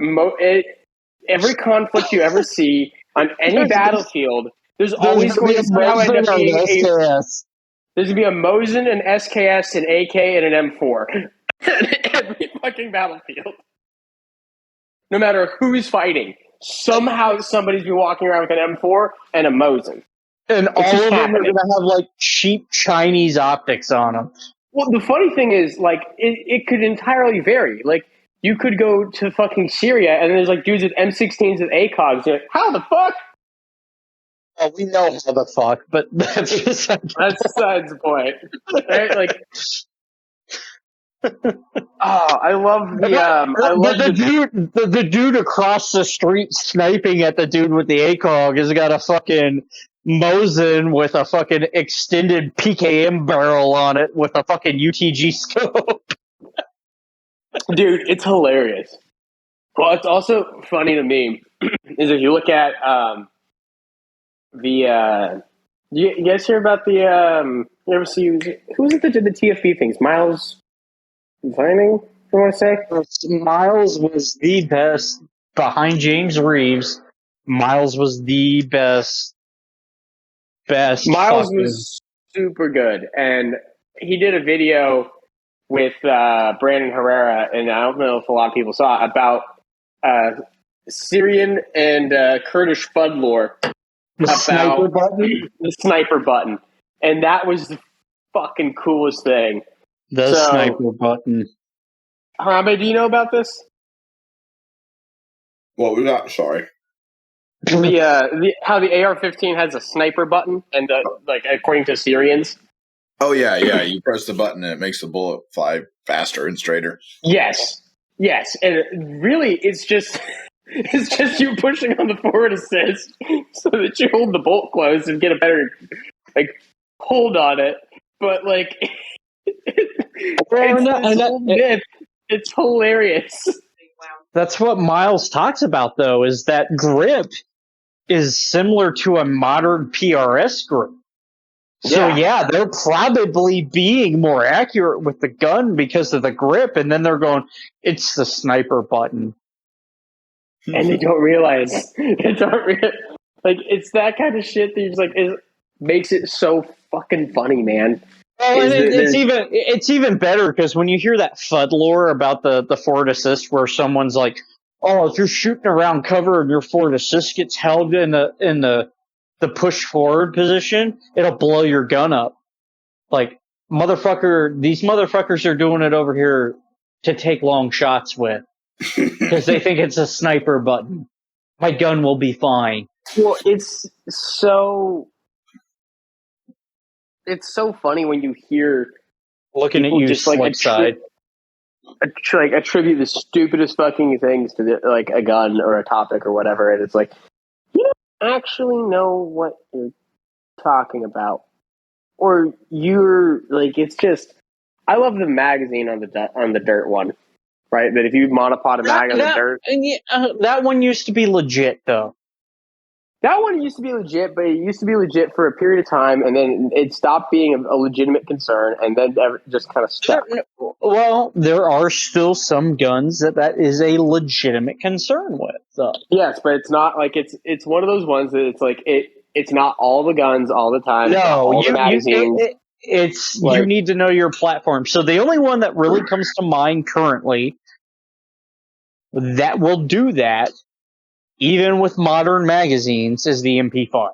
every conflict you ever see on any battlefield, there's always going to somehow end up being there's going to be a Mosin, an SKS, an AK, and an M4 every fucking battlefield. No matter who's fighting, somehow somebody's been walking around with an M4 and a Mosin. And all of them are going to have cheap Chinese optics on them. Well, the funny thing is, it could entirely vary. You could go to fucking Syria, and there's dudes with M16s and ACOGs. You're like, how the fuck? Oh, we know how the fuck, but that's besides the point, right? I love the dude across the street sniping at the dude with the ACOG has got a fucking Mosin with a fucking extended PKM barrel on it with a fucking UTG scope. Dude, it's hilarious. Well, it's also funny to me is if you look at you guys hear about you ever see who was it that did the TFB things? Miles Vining, I want to say? Miles was the best behind James Reeves. Miles was the best. Miles was super good, and he did a video with Brandon Herrera, and I don't know if a lot of people saw it, about Syrian and Kurdish FUD lore about the sniper button, and that was the fucking coolest thing. Sniper button. Harambe, do you know about this? What was that? Sorry. How the AR-15 has a sniper button, and according to Syrians. Oh yeah. You press the button and it makes the bullet fly faster and straighter. Yes, and really, it's just you pushing on the forward assist so that you hold the bolt closed and get a better hold on it. But it's hilarious. That's what Miles talks about, though, is that grip is similar to a modern PRS grip. So yeah, they're probably being more accurate with the gun because of the grip, and then they're going, it's the sniper button. And they don't realize. It's that kind of shit that you're just makes it so fucking funny, man. Well, and it's even better because when you hear that FUD lore about the forward assist, where someone's like, "Oh, if you're shooting around cover and your forward assist gets held in the push forward position, it'll blow your gun up." Like, motherfucker, these motherfuckers are doing it over here to take long shots with because they think it's a sniper button. My gun will be fine. Well, it's so funny when you hear Looking at people you, just like slick side. attribute the stupidest fucking things to like a gun or a topic or whatever, and it's like, you don't actually know what you're talking about, or you're like, it's just. I love the magazine on the dirt one, right? That if you monopod a mag on the dirt, that one used to be legit though. That one used to be legit, but it used to be legit for a period of time, and then it stopped being a legitimate concern, and then just kind of stuck. Well, there are still some guns that is a legitimate concern with. So. Yes, but it's not like it's one of those ones that it's like it's not all the guns all the time. No, it's not all the magazines. It's like, you need to know your platform. So the only one that really comes to mind currently that will do that, even with modern magazines, is the MP5.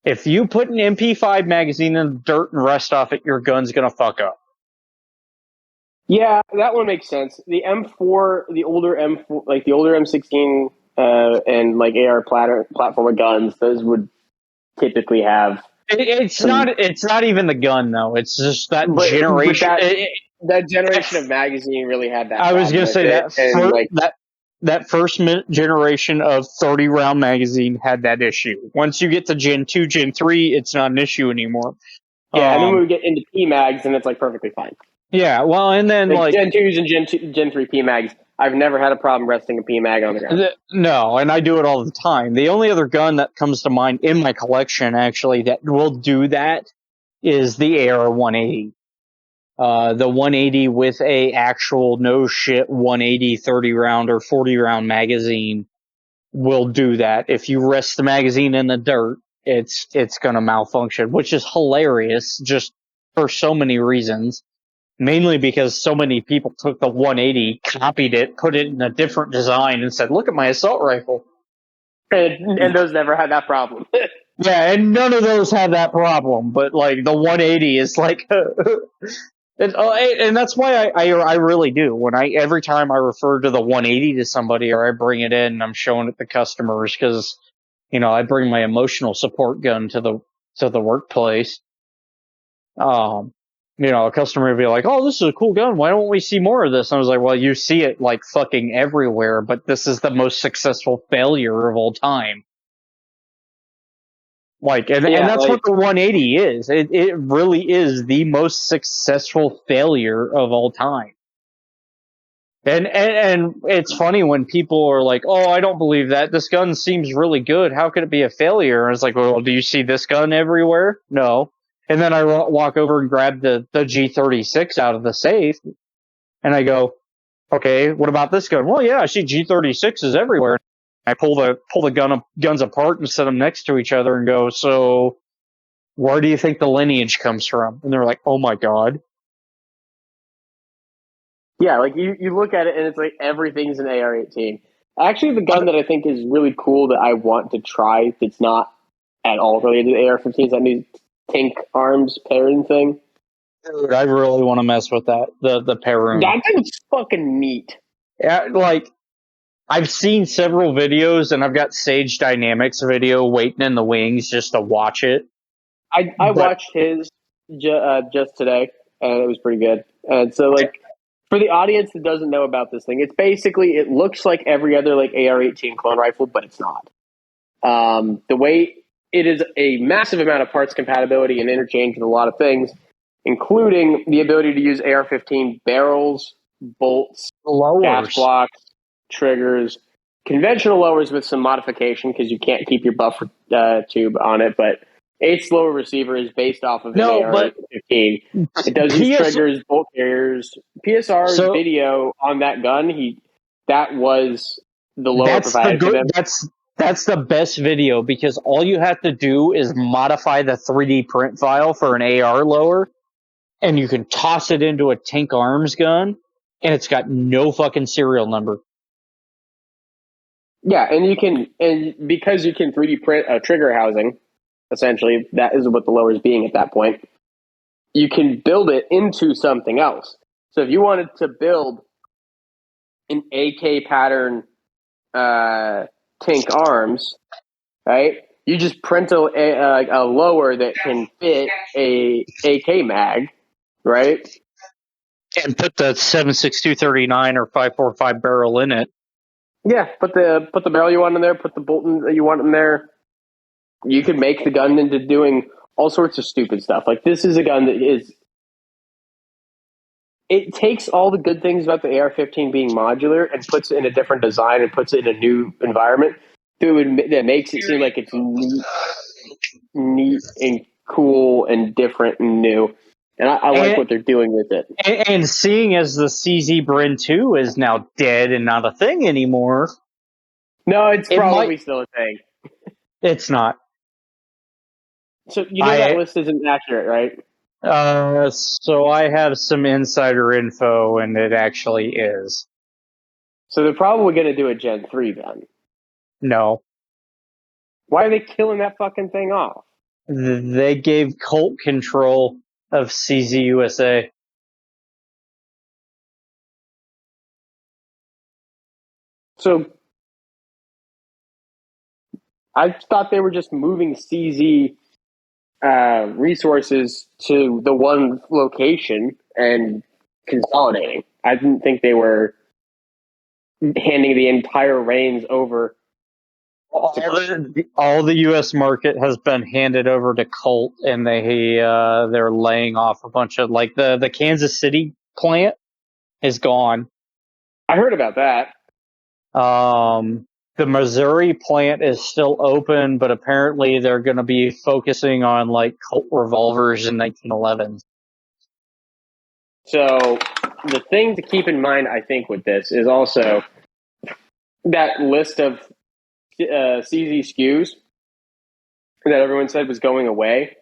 If you put an MP5 magazine in the dirt and rest off it, your gun's gonna fuck up. Yeah, that one makes sense. The M4, the older M4, like the older M16 and like AR platform guns, those would typically have. It's not even the gun though. It's just that generation. That generation of magazine really had that. I was gonna say that first generation of 30 round magazine had that issue. Once you get to Gen 2, Gen 3, it's not an issue anymore. Yeah, and then when we get into P mags, then it's like perfectly fine. Yeah, well, and then like Gen 2s and Gen 3 P mags, I've never had a problem resting a P mag on the ground. No, and I do it all the time. The only other gun that comes to mind in my collection, actually, that will do that is the AR 180. The 180 with a actual no shit 180 30 round or 40 round magazine will do that. If you rest the magazine in the dirt, it's gonna malfunction, which is hilarious just for so many reasons. Mainly because so many people took the 180, copied it, put it in a different design, and said, "Look at my assault rifle." And those never had that problem. Yeah, and none of those had that problem. But like the 180 is like, and that's why I really do. When every time I refer to the 180 to somebody or I bring it in, I'm showing it to customers because I bring my emotional support gun to the workplace. A customer would be like, "Oh, this is a cool gun. Why don't we see more of this?" And I was like, "Well, you see it like fucking everywhere, but this is the most successful failure of all time." Like, and that's what the 180 is. It really is the most successful failure of all time. And it's funny when people are like, "Oh, I don't believe that. This gun seems really good. How could it be a failure?" And it's like, "Well, do you see this gun everywhere?" No. And then I walk over and grab the G36 out of the safe, and I go, "Okay, what about this gun?" "Well, yeah, I see G36s everywhere." I pull the guns apart and set them next to each other and go, "So, where do you think the lineage comes from?" And they're like, "Oh my god." Yeah, like you look at it and it's like everything's an AR-18. Actually, the gun that I think is really cool that I want to try that's not at all related to AR-15 is that new Tink arms pairing thing. Dude, I really want to mess with that. The pairing. That thing's fucking neat. Yeah, like I've seen several videos, and I've got Sage Dynamics video waiting in the wings just to watch it. I watched his just today, and it was pretty good. And so, like, for the audience that doesn't know about this thing, it's basically it looks like every other like AR-18 clone rifle, but it's not. The way it is a massive amount of parts compatibility and interchange with a lot of things, including the ability to use AR-15 barrels, bolts, gas blocks, triggers, conventional lowers with some modification because you can't keep your buffer tube on it, but its lower receiver is based off of an AR-15. It does use triggers, bolt carriers. PSR's video on that gun, that was the lower provided. That's the best video because all you have to do is modify the 3D print file for an AR lower, and you can toss it into a tank arms gun, and it's got no fucking serial number. Yeah, and because you can 3D print a trigger housing, essentially, that is what the lower is being at that point. You can build it into something else. So if you wanted to build an AK pattern tank arms, right? You just print a lower that can fit a AK mag, right? And put the 7.6239 or 5.45 barrel in it. Yeah, put the barrel you want in there, put the bolt that you want in there. You could make the gun into doing all sorts of stupid stuff. Like, this is a gun that is... It takes all the good things about the AR-15 being modular and puts it in a different design and puts it in a new environment that makes it seem like it's neat and cool and different and new. And I like what they're doing with it. And seeing as the CZ Brin 2 is now dead and not a thing anymore... No, it's probably still a thing. It's not. So you know that list isn't accurate, right? So I have some insider info, and it actually is. So they're probably going to do a Gen 3 then. No. Why are they killing that fucking thing off? They gave Colt control of CZ USA. So I thought they were just moving CZ resources to the one location and consolidating. I didn't think they were handing the entire reins over. All the U.S. market has been handed over to Colt, and they're laying off a bunch of, like, the Kansas City plant is gone. I heard about that. The Missouri plant is still open, but apparently they're going to be focusing on, like, Colt revolvers in 1911s. So the thing to keep in mind, I think, with this is also that list of CZ SKUs that everyone said was going away.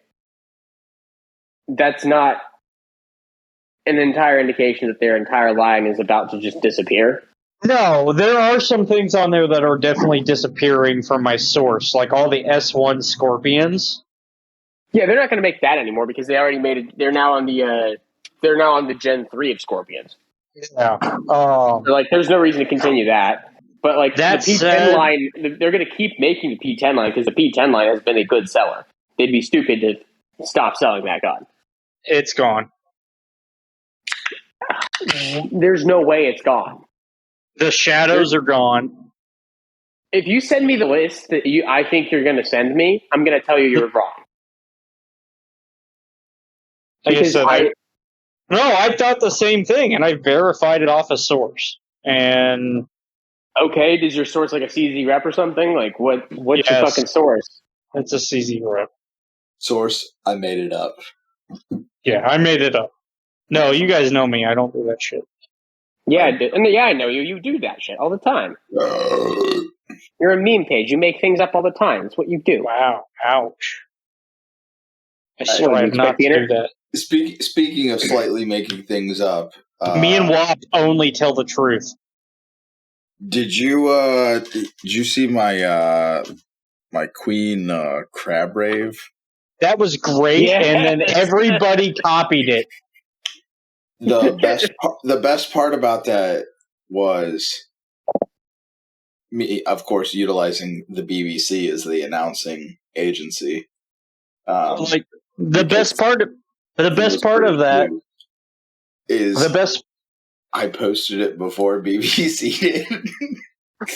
That's not an entire indication that their entire line is about to just disappear. No, there are some things on there that are definitely disappearing from my source, like all the S1 Scorpions. Yeah, they're not going to make that anymore because they already made it. They're now on the Gen 3 of Scorpions. Yeah. So, like, there's no reason to continue that. But, like, the P10 line, they're going to keep making the P10 line because the P10 line has been a good seller. They'd be stupid to stop selling that gun. It's gone. There's no way it's gone. The shadows are gone. If you send me the list that I think you're going to send me, I'm going to tell you you're wrong. Because I thought the same thing, and I verified it off a source. And okay, does your source like a CZ rep or something? Like, what's your fucking source? It's a CZ rep. Source, I made it up. Yeah, I made it up. No, you guys know me. I don't do that shit. Yeah, I do. Yeah, I know you. You do that shit all the time. You're a meme page. You make things up all the time. It's what you do. Wow. Ouch. I strive not to do that. Speaking of slightly making things up, me and WAP only tell the truth. Did you see my my Queen crab rave? That was great, and then everybody copied it. The best part about that was me, of course, utilizing the BBC as the announcing agency. Like the best part of that is the best. I posted it before BBC did.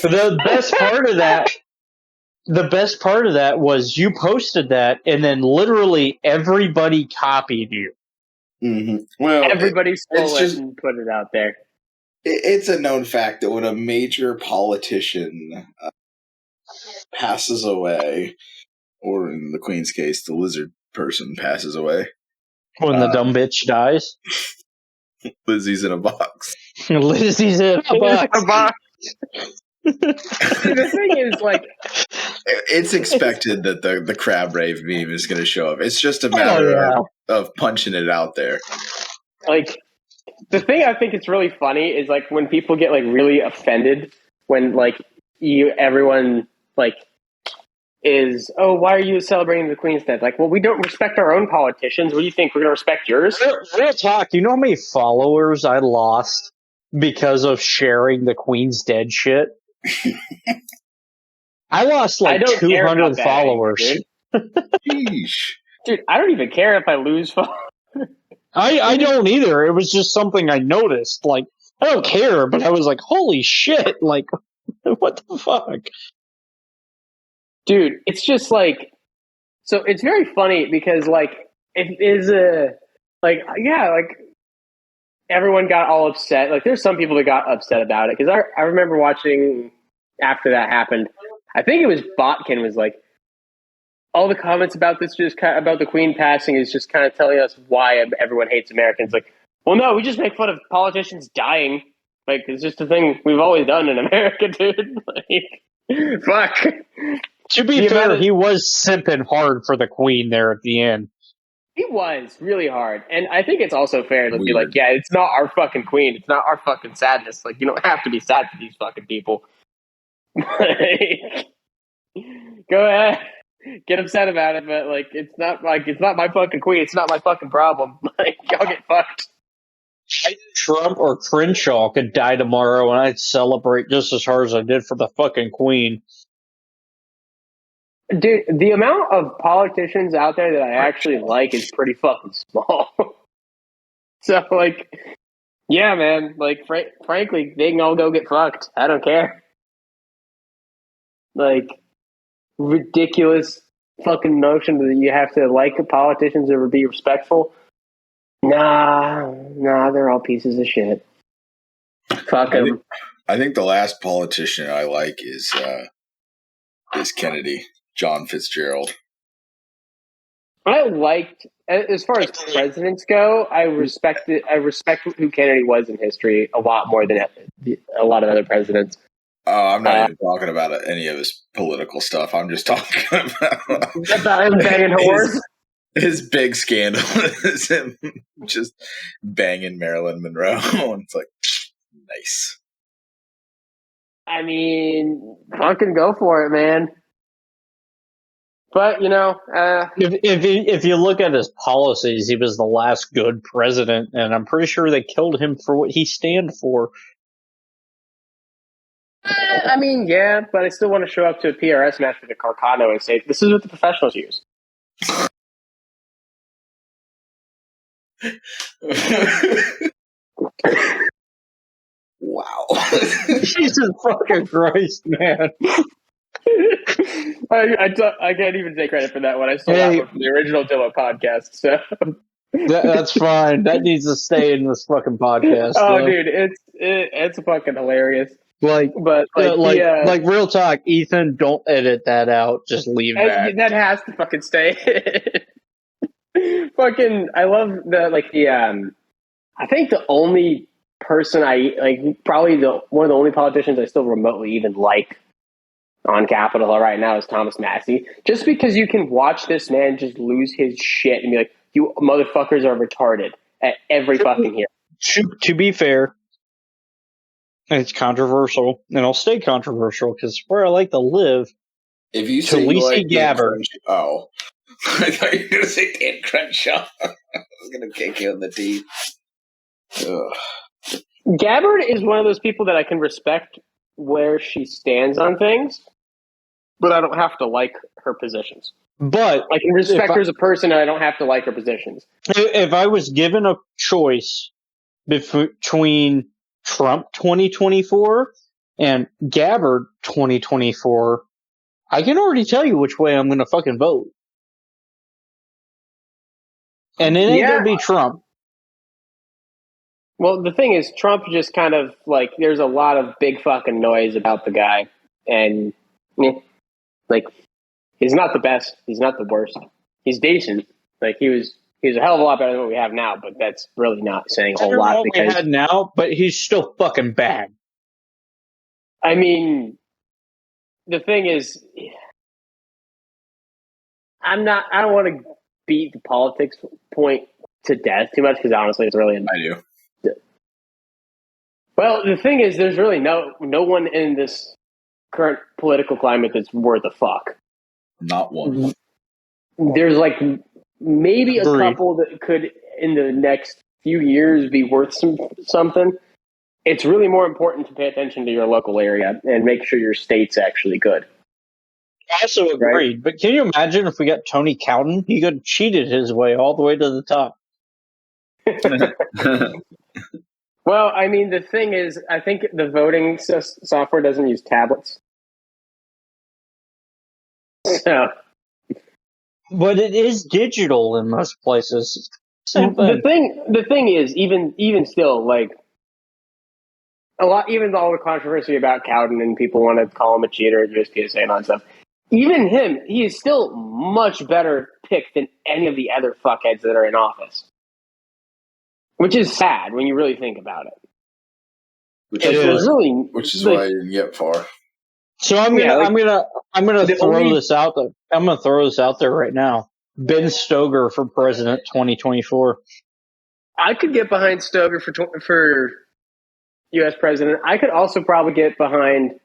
The best part of that was you posted that, and then literally everybody copied you. Mm-hmm. Well, everybody stole it and put it out there. It's a known fact that when a major politician passes away, or in the Queen's case, the lizard person passes away, when the dumb bitch dies, Lizzie's in a box. Lizzie's in a box. See, the thing is, like, It's expected that the crab rave meme is going to show up. It's just a matter of punching it out there. Like, the thing I think is really funny is like when people get like really offended when like everyone like is, oh, why are you celebrating the Queen's death? Like, well, we don't respect our own politicians. What do you think? We're going to respect yours? Real talk. You know how many followers I lost because of sharing the Queen's dead shit? I lost like 200 followers. Dude, I don't even care if I lose followers. I don't either. It was just something I noticed. Like, I don't care, but I was like, holy shit. Like, what the fuck? Dude, it's just like, so it's very funny because like, it is like everyone got all upset. Like, there's some people that got upset about it because I remember watching after that happened. I think it was Botkin was like, all the comments about this just kind of, about the Queen passing is just kind of telling us why everyone hates Americans. Like, well, no, we just make fun of politicians dying. Like, it's just a thing we've always done in America, dude. Like, fuck. To be fair, he was simping hard for the Queen there at the end. He was really hard. And I think it's also fair to be like, yeah, it's not our fucking Queen. It's not our fucking sadness. Like, you don't have to be sad for these fucking people. Like, go ahead. Get upset about it, but like it's not my fucking Queen. It's not my fucking problem. Like, y'all get fucked. Trump or Crenshaw could die tomorrow, and I'd celebrate just as hard as I did for the fucking Queen. Dude, the amount of politicians out there that I actually like is pretty fucking small. So, like, yeah, man. Like, frankly, they can all go get fucked. I don't care. Like, ridiculous fucking notion that you have to like politicians or be respectful. Nah, they're all pieces of shit. Fuck them. I think the last politician I like is Kennedy, John Fitzgerald. I liked, as far as presidents go, I respect who Kennedy was in history a lot more than a lot of other presidents. Oh, I'm not even talking about any of his political stuff. I'm just talking about him banging whores. His big scandal is him just banging Marilyn Monroe. It's like, nice. I mean, fucking go for it, man. But, you know, if you look at his policies, he was the last good president, and I'm pretty sure they killed him for what he stand for. I mean, yeah, but I still want to show up to a PRS match with a Carcano and say, this is what the professionals use. Wow. Jesus fucking Christ, man. I can't even take credit for that one. I stole that one from the original Dillo podcast. So that's fine. That needs to stay in this fucking podcast. Oh, though. Dude, it's fucking hilarious. Like real talk, Ethan. Don't edit that out. Just leave that. That has to fucking stay. Fucking, I love I think the only person probably one of the only politicians I still remotely even like on Capitol right now is Thomas Massey. Just because you can watch this man just lose his shit and be like, you motherfuckers are retarded at every fucking hearing. To be fair, it's controversial, and it'll stay controversial because it's where I like to live. If you say Tulsi Gabbard. Oh. I thought you were going to say Dan Crenshaw. I was going to kick you in the teeth. Ugh. Gabbard is one of those people that I can respect where she stands on things, but I don't have to like her positions. But I can respect her as a person, and I don't have to like her positions. If I was given a choice between Trump 2024 and Gabbard 2024, I can already tell you which way I'm going to fucking vote. And it ain't going to be Trump. Well, the thing is, Trump just kind of, like, there's a lot of big fucking noise about the guy. And, like, he's not the best. He's not the worst. He's decent. Like, he's a hell of a lot better than what we have now, but that's really not saying a whole lot. Because we had now, but he's still fucking bad. I mean, the thing is, I don't want to beat the politics point to death too much because honestly, it's really. I do. Well, the thing is, there's really no one in this current political climate that's worth a fuck. Not one. There's like maybe a Agreed. couple that could in the next few years be worth something. It's really more important to pay attention to your local area and make sure your state's actually good. I also agreed. Right? But can you imagine if we got Tony Cowden? He could have cheated his way all the way to the top. Well, I mean, the thing is, I think the voting software doesn't use tablets. So, but it is digital in most places. Same thing. The thing is, even still, like a lot, even all the controversy about Cowden and people want to call him a cheater, USPSA and all that stuff. Even him, he is still much better picked than any of the other fuckheads that are in office. Which is sad when you really think about it. Which is like, why I didn't get far. So I'm gonna throw this out there. I'm gonna throw this out there right now. Ben Stoker for president 2024. I could get behind Stoker for U.S. president. I could also probably get behind,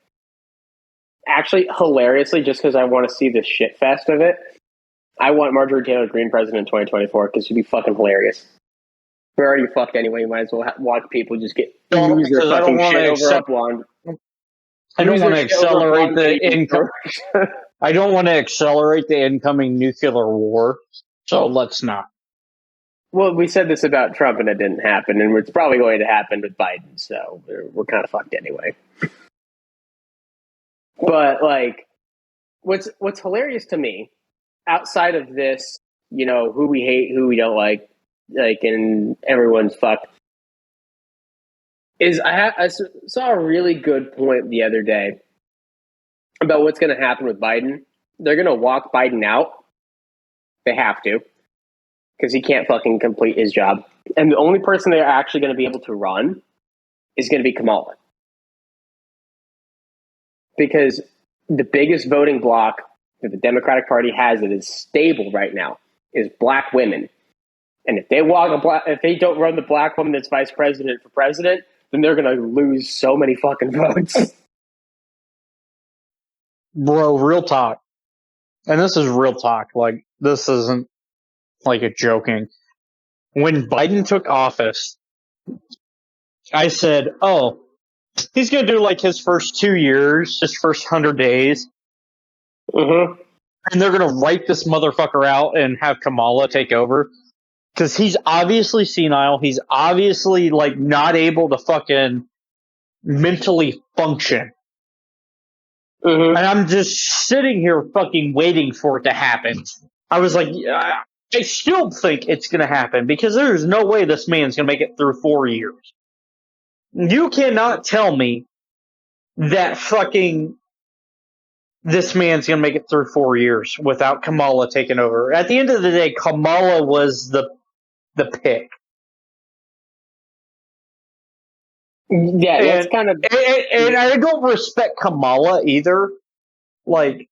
actually, hilariously, just because I want to see the shit fest of it. I want Marjorie Taylor Greene president in 2024 because she'd be fucking hilarious. We're already fucked anyway. You might as well watch people just get lose their fucking shit over a blonde. I don't want to accelerate the income. I don't want to accelerate the incoming nuclear war, so let's not. Well, we said this about Trump, and it didn't happen, and it's probably going to happen with Biden. So we're kind of fucked anyway. But like, what's hilarious to me, outside of this, who we hate, who we don't like, and everyone's fucked, is I saw a really good point the other day about what's going to happen with Biden. They're going to walk Biden out. They have to, because he can't fucking complete his job. And the only person they're actually going to be able to run is going to be Kamala. Because the biggest voting bloc that the Democratic Party has that is stable right now is black women. And if they don't run the black woman that's vice president for president, then they're going to lose so many fucking votes. Bro, real talk. And this is real talk. Like, this isn't like a joking. When Biden took office, I said, oh, he's going to do like his first 2 years, his first 100 days. Mm-hmm. And they're going to wipe this motherfucker out and have Kamala take over. Because he's obviously senile. He's obviously, like, not able to fucking mentally function. Mm-hmm. And I'm just sitting here fucking waiting for it to happen. I was like, I still think it's going to happen because there's no way this man's going to make it through 4 years. You cannot tell me that fucking this man's going to make it through 4 years without Kamala taking over. At the end of the day, Kamala was the pick. Yeah, that's kind of... And I don't respect Kamala either. Like,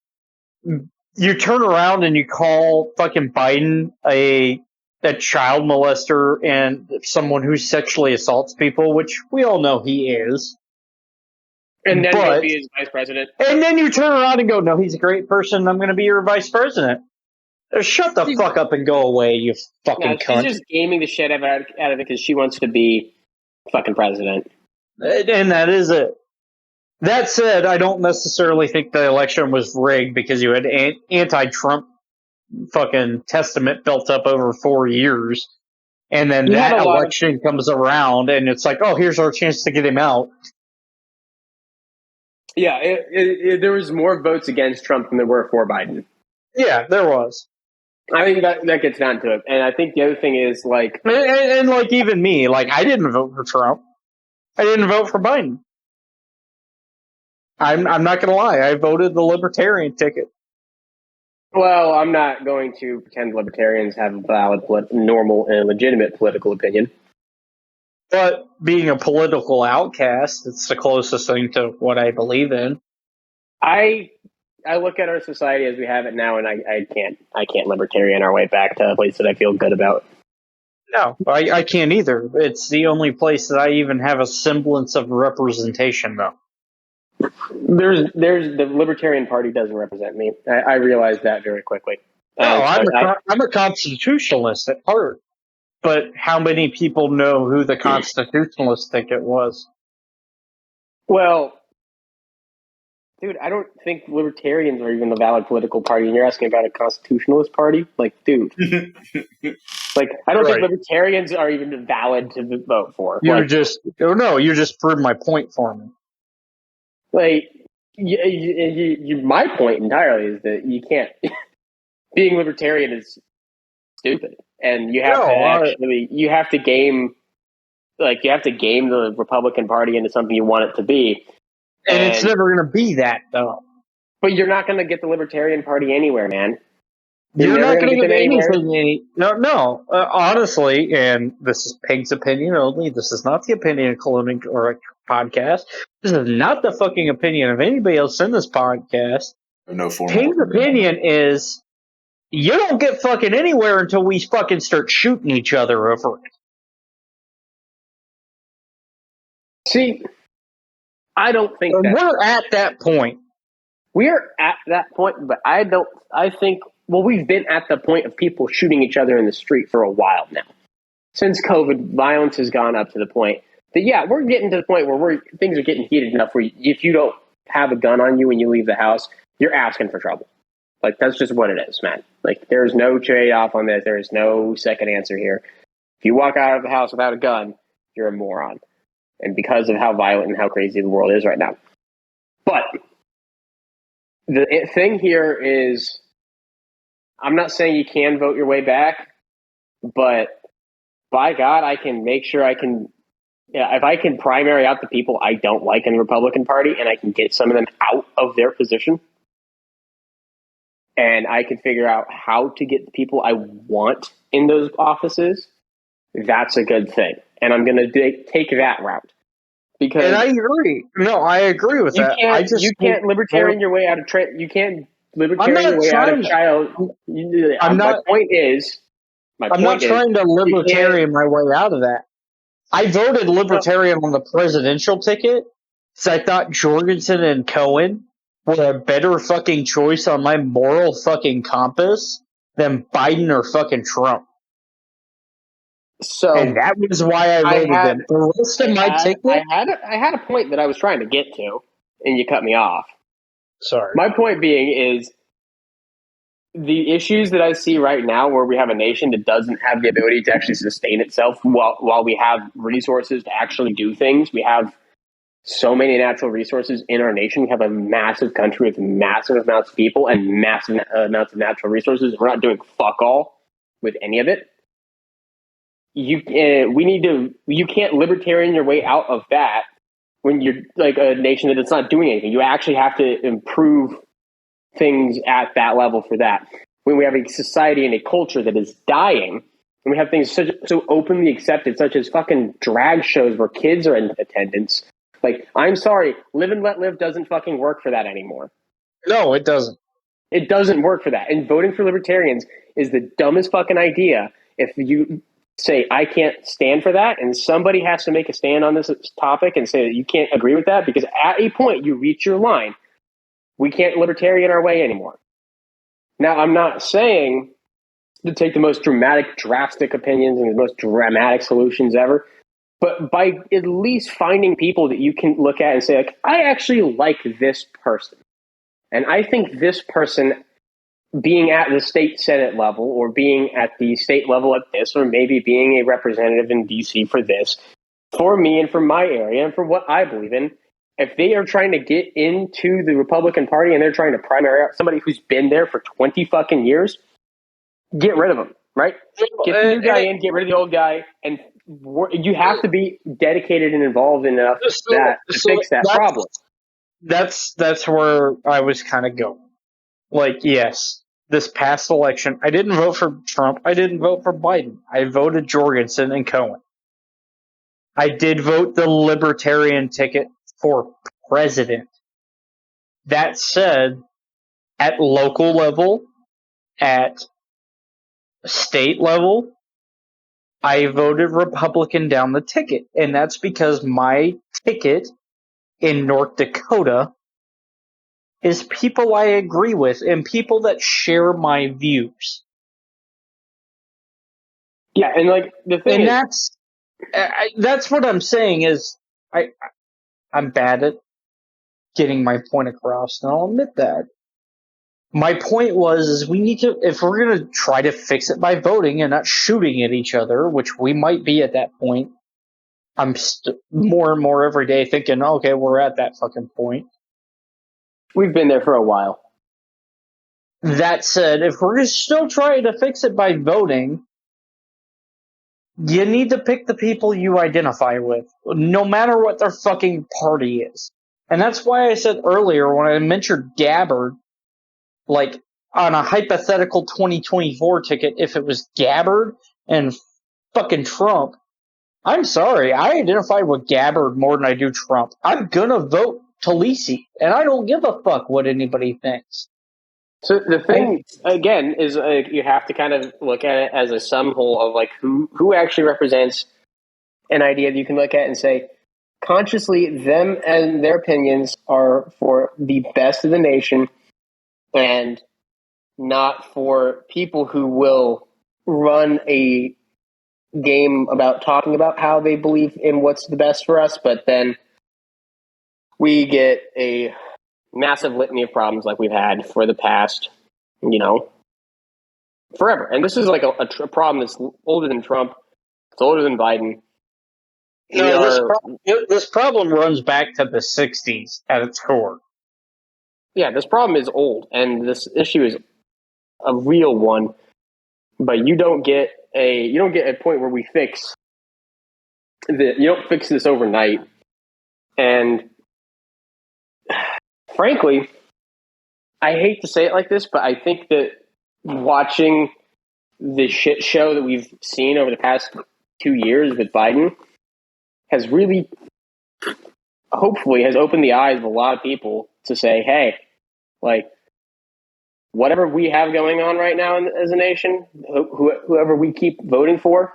you turn around and you call fucking Biden a child molester and someone who sexually assaults people, which we all know he is. And then he'll be his vice president. And then you turn around and go, no, he's a great person. I'm going to be your vice president. Shut the fuck up and go away, you fucking cunt. She's just gaming the shit out of it because she wants to be fucking president. And that is it. That said, I don't necessarily think the election was rigged because you had anti-Trump fucking testament built up over 4 years. And then that election comes around and it's like, oh, here's our chance to get him out. Yeah, there was more votes against Trump than there were for Biden. Yeah, there was. I think that gets down to it. And I think the other thing is, like... And like, even me, like, I didn't vote for Trump. I didn't vote for Biden. I'm not going to lie. I voted the Libertarian ticket. Well, I'm not going to pretend libertarians have a valid, normal, and legitimate political opinion. But being a political outcast, it's the closest thing to what I believe in. I I look at our society as we have it now, and I can't libertarian our way back to a place that I feel good about. No, I can't either. It's the only place that I even have a semblance of representation, though. There's the Libertarian Party doesn't represent me. I realized that very quickly. No, So I'm a constitutionalist at heart. But how many people know who the constitutionalists think it was? well, dude, I don't think libertarians are even a valid political party. And you're asking about a constitutionalist party? Like, dude. Like, I don't think Right. libertarians are even valid to vote for. You just proved my point for me. Like, my point entirely is that you can't. Being libertarian is stupid, and you have you have to game the Republican Party into something you want it to be. And it's never going to be that, though. But you're not going to get the Libertarian Party anywhere, man. You're not going to get anything. No. Honestly, and this is Pig's opinion only. This is not the opinion of cloneincorrect podcast. This is not the fucking opinion of anybody else in this podcast. No formal. Pig's opinion is you don't get fucking anywhere until we fucking start shooting each other over it. See, I don't think we're at that point. We're at that point, but I think, well, we've been at the point of people shooting each other in the street for a while now. Since COVID, violence has gone up to the point that, yeah, we're getting to the point where things are getting heated enough where if you don't have a gun on you when you leave the house, you're asking for trouble. Like, that's just what it is, man. Like, there's no trade-off on this. There's no second answer here. If you walk out of the house without a gun, you're a moron. And because of how violent and how crazy the world is right now. But the thing here is, I'm not saying you can vote your way back, but by God, I can make sure if I can primary out the people I don't like in the Republican Party and I can get some of them out of their position, and I can figure out how to get the people I want in those offices, that's a good thing. And I'm going to take that route. Because and I agree. No, I agree with that. You can't libertarian your way out of you can't libertarian your way out of child. My point is, I'm not trying to libertarian my way out of that. I voted libertarian on the presidential ticket because I thought Jorgensen and Cohen were a better fucking choice on my moral fucking compass than Biden or fucking Trump. So, and that was why I voted them. The rest of my ticket, I had a point that I was trying to get to, and you cut me off. Sorry. My point being is the issues that I see right now, where we have a nation that doesn't have the ability to actually sustain itself while we have resources to actually do things. We have so many natural resources in our nation. We have a massive country with massive amounts of people and massive amounts of natural resources. We're not doing fuck all with any of it. You can't libertarian your way out of that when you're like a nation that it's not doing anything. You actually have to improve things at that level for that. When we have a society and a culture that is dying, and we have things so openly accepted, such as fucking drag shows where kids are in attendance. Like, I'm sorry, live and let live doesn't fucking work for that anymore. No, it doesn't. It doesn't work for that. And voting for libertarians is the dumbest fucking idea. If you say, I can't stand for that, and somebody has to make a stand on this topic and say that you can't agree with that, because at a point you reach your line. We can't libertarian our way anymore. Now, I'm not saying to take the most drastic opinions and the most dramatic solutions ever, but by at least finding people that you can look at and say, like, I actually like this person. And I think this person being at the state Senate level, or being at the state level at this, or maybe being a representative in DC for this, for me and for my area and for what I believe in, if they are trying to get into the Republican Party and they're trying to primary out somebody who's been there for 20 fucking years, get rid of them, right? Get the new guy in, get rid of the old guy, and you have to be dedicated and involved enough to fix that problem. That's where I was kind of going. Like, yes, this past election, I didn't vote for Trump. I didn't vote for Biden. I voted Jorgensen and Cohen. I did vote the libertarian ticket for president. That said, at local level, at state level, I voted Republican down the ticket. And that's because my ticket in North Dakota is people I agree with and people that share my views. Yeah, and like the thing And is, that's what I'm saying is I'm bad at getting my point across, and I'll admit that. My point was is we need to, if we're going to try to fix it by voting and not shooting at each other, which we might be at that point. I'm more and more every day thinking, okay, we're at that fucking point. we've been there for a while. That said, if we're still trying to fix it by voting, you need to pick the people you identify with, no matter what their fucking party is. And that's why I said earlier when I mentioned Gabbard, like on a hypothetical 2024 ticket, if it was Gabbard and fucking Trump, I'm sorry, I identify with Gabbard more than I do Trump. I'm gonna vote Talisi, and I don't give a fuck what anybody thinks. So the thing again is you have to kind of look at it as a sum whole of like who actually represents an idea that you can look at and say consciously them and their opinions are for the best of the nation and not for people who will run a game about talking about how they believe in what's the best for us, but then we get a massive litany of problems like we've had for the past, forever. And this is like a problem that's older than Trump. It's older than Biden. This problem runs back to the 60s at its core. Yeah, this problem is old, and this issue is a real one. But you don't get a point where we fix you don't fix this overnight. And frankly, I hate to say it like this, but I think that watching the shit show that we've seen over the past 2 years with Biden has really, hopefully, has opened the eyes of a lot of people to say, hey, like, whatever we have going on right now as a nation, whoever we keep voting for,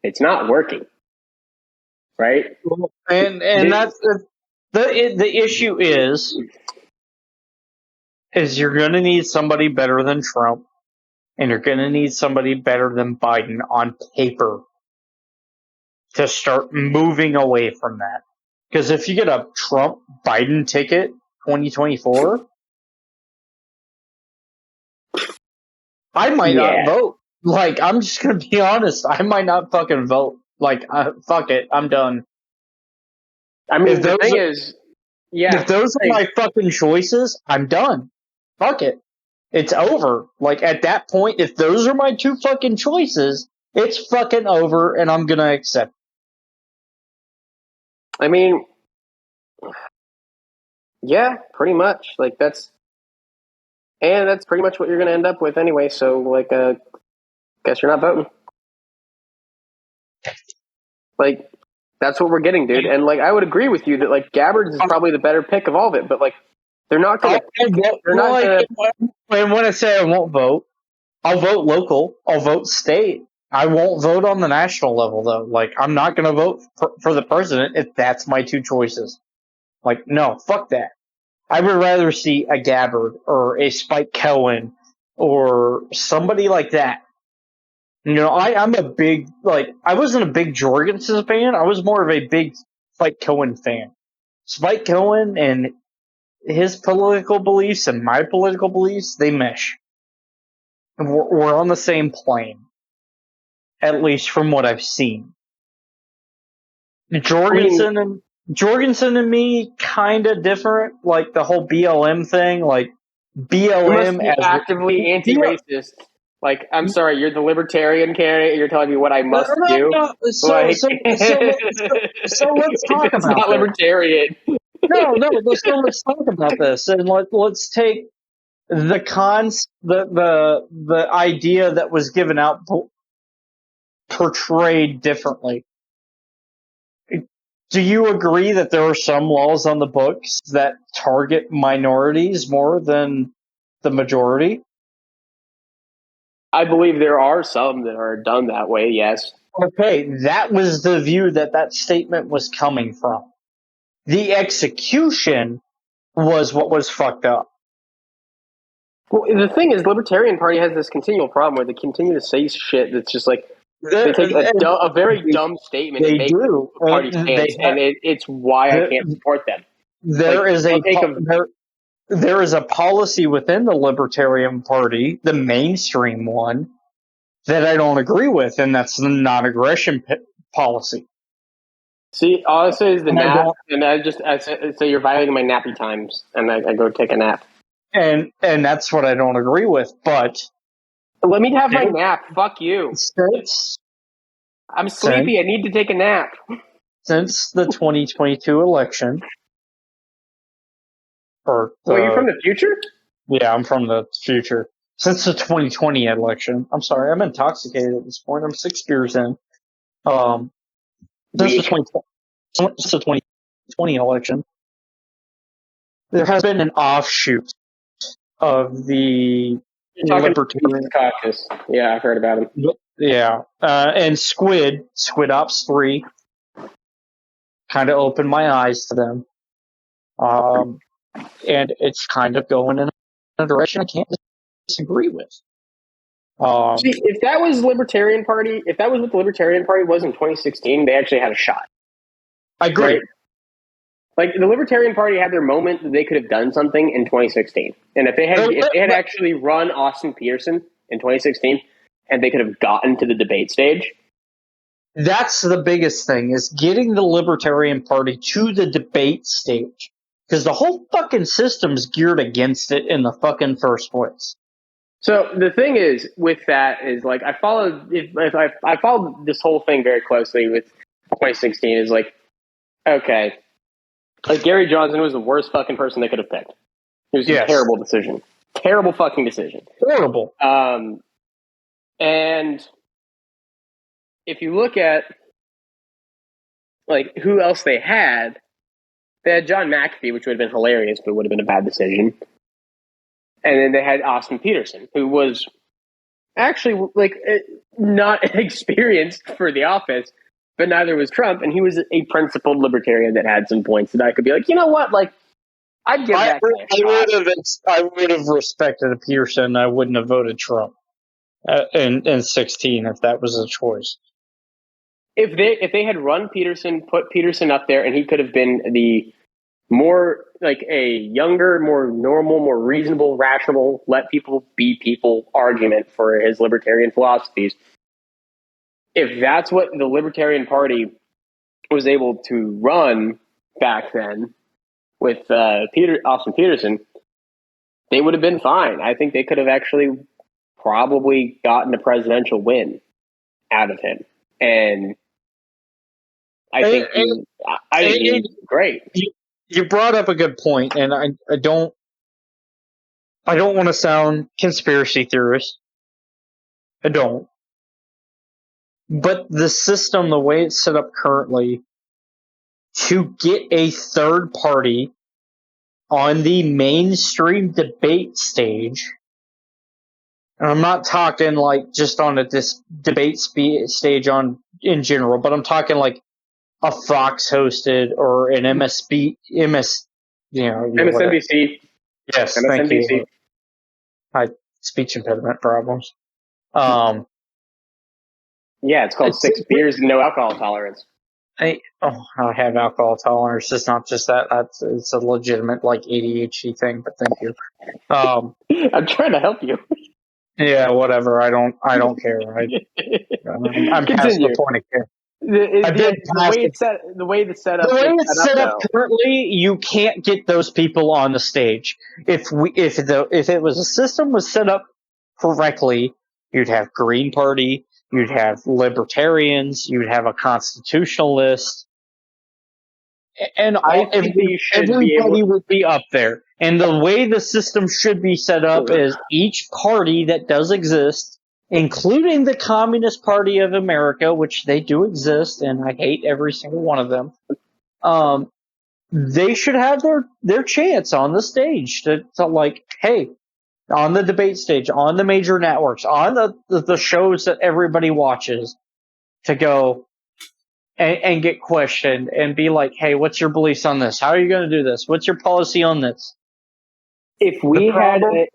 it's not working. Right? And that's the issue is you're going to need somebody better than Trump, and you're going to need somebody better than Biden on paper to start moving away from that. Because if you get a Trump-Biden ticket 2024, I might not vote. Like, I'm just going to be honest. I might not fucking vote. Like, fuck it. I'm done. I mean, the thing is, if those are my fucking choices, I'm done. Fuck it. It's over. Like, at that point, if those are my two fucking choices, it's fucking over, and I'm gonna accept it. I mean, yeah, pretty much. Like, that's pretty much what you're gonna end up with anyway, so, like, guess you're not voting. Like, that's what we're getting, dude. And, like, I would agree with you that, like, Gabbard's is probably the better pick of all of it, but, like, they're not gonna... And when I say I won't vote, I'll vote local. I'll vote state. I won't vote on the national level, though. Like, I'm not going to vote for the president if that's my two choices. Like, no, fuck that. I would rather see a Gabbard or a Spike Cohen or somebody like that. I'm a big, I wasn't a big Jorgensen fan. I was more of a big Spike Cohen fan. Spike Cohen and his political beliefs and my political beliefs, they mesh. We're on the same plane, at least from what I've seen. Jorgensen and me kind of different, like the whole BLM thing, like BLM as actively anti-racist. Like, I'm sorry, you're the libertarian candidate. You're telling me what I must do. So let's talk about it's not libertarian. No. So let's talk about this, and let's take the idea that was given out portrayed differently. Do you agree that there are some laws on the books that target minorities more than the majority? I believe there are some that are done that way, yes. Okay, that was the view that statement was coming from. The execution was what was fucked up. Well, the thing is, the Libertarian Party has this continual problem where they continue to say shit that's just like, they take a very dumb statement and make it a party stance, and it's why I can't support them. There is a policy within the Libertarian Party, the mainstream one, that I don't agree with, and that's the non-aggression policy. See, all I say is the nap, and I say you're violating my nappy times, and I go take a nap. And that's what I don't agree with, but... Let me have my nap, fuck you. I'm sleepy, I need to take a nap. Since the 2022 election... Were you from the future? Yeah, I'm from the future. Since the 2020 election. I'm sorry, I'm intoxicated at this point. I'm 6 beers in. Since the 2020 election, there has been an offshoot of the Libertarian Caucus. Yeah, I've heard about him. Yeah, and Squid Ops 3 kind of opened my eyes to them. And it's kind of going in a direction I can't disagree with. See, if that was Libertarian Party, if that was what the Libertarian Party was in 2016, they actually had a shot. I agree. Right? Like, the Libertarian Party had their moment that they could have done something in 2016. And if they had actually run Austin Peterson in 2016, and they could have gotten to the debate stage. That's the biggest thing, is getting the Libertarian Party to the debate stage. Because the whole fucking system's geared against it in the fucking first place. So the thing is with that is, like, I followed this whole thing very closely with 2016. Is like, okay, like, Gary Johnson was the worst fucking person they could have picked. It was a terrible decision. Terrible fucking decision. Horrible. And if you look at, like, who else they had John McAfee, which would have been hilarious, but would have been a bad decision. And then they had Austin Peterson, who was actually, like, not experienced for the office, but neither was Trump. And he was a principled libertarian that had some points that I could be like, you know what, like, I'd give that guy a shot. I would have respected a Peterson. I wouldn't have voted Trump in 16 if that was a choice. If they had run Peterson, put Peterson up there, and he could have been the more, like, a younger, more normal, more reasonable, rational, let people be people argument for his libertarian philosophies. If that's what the Libertarian Party was able to run back then with Austin Peterson, they would have been fine. I think they could have actually probably gotten a presidential win out of him. And I think he's great. You brought up a good point, and I don't want to sound conspiracy theorist. I don't. But the system, the way it's set up currently, to get a third party on the mainstream debate stage, and I'm not talking like just on this debate stage in general, but I'm talking like a Fox hosted or an MSNBC. Yes, MSNBC. Thank you. I speech impediment problems. Yeah, it's called 6 beers and no alcohol tolerance. I have alcohol tolerance. It's not just that. It's a legitimate, like, ADHD thing. But thank you. I'm trying to help you. Yeah, whatever. I don't care. I'm past the point of care. The way it's set up currently, you can't get those people on the stage. If it was a system was set up correctly, you'd have Green Party, you'd have libertarians, you'd have a constitutionalist, and everybody would be up there. And the way the system should be set up is each party that does exist, including the Communist Party of America, which they do exist, and I hate every single one of them, they should have their chance on the stage to like, hey, on the debate stage, on the major networks, on the shows that everybody watches, to go and get questioned and be like, hey, what's your beliefs on this? How are you going to do this? What's your policy on this? If The we had problem,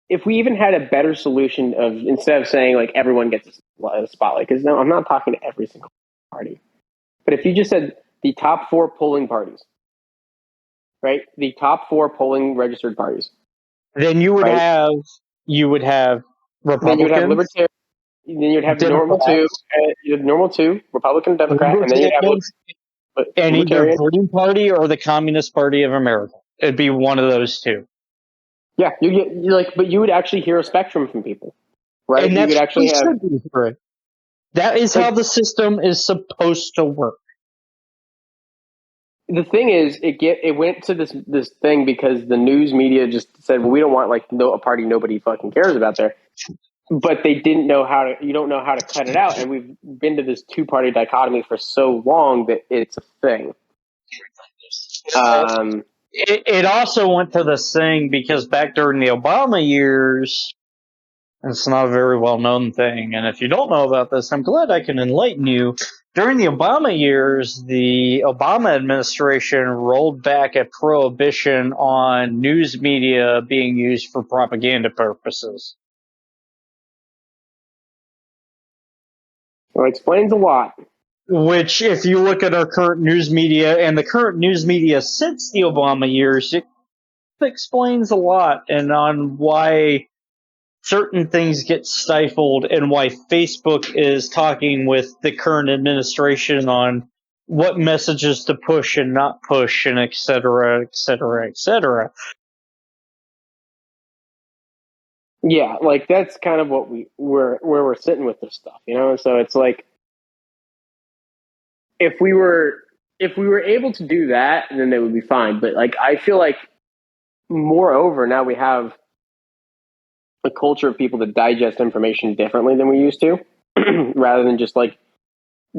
if we even had a better solution of, instead of saying like everyone gets a spotlight, because no, I'm not talking to every single party, but if you just said the top 4 polling parties, right? The top 4 polling registered parties, then you would right? have Then you would have Republicans, libertarian. Then you'd have normal two, Democrats, you have normal two, Republican, Democrat, and then you'd have Libertarians, and either libertarian. Green Party or the Communist Party of America. It'd be one of those two. Yeah, but you would actually hear a spectrum from people, right? And You that's could what actually have, should be for it. That is like, how the system is supposed to work. the thing is, it went to this thing because the news media just said, well, we don't want like a party nobody fucking cares about there, but they didn't know how to. You don't know how to cut it out, and we've been to this 2-party dichotomy for so long that it's a thing. It also went to this thing because back during the Obama years, it's not a very well known thing. And if you don't know about this, I'm glad I can enlighten you. During the Obama years, the Obama administration rolled back a prohibition on news media being used for propaganda purposes. Well, it explains a lot. Which, if you look at our current news media and the current news media since the Obama years, it explains a lot and on why certain things get stifled and why Facebook is talking with the current administration on what messages to push and not push, and et cetera, et cetera, et cetera. Yeah, like that's kind of what where we're sitting with this stuff, you know. So it's like if we were able to do that, then they would be fine. But like I feel like, moreover, now we have a culture of people that digest information differently than we used to, rather than just like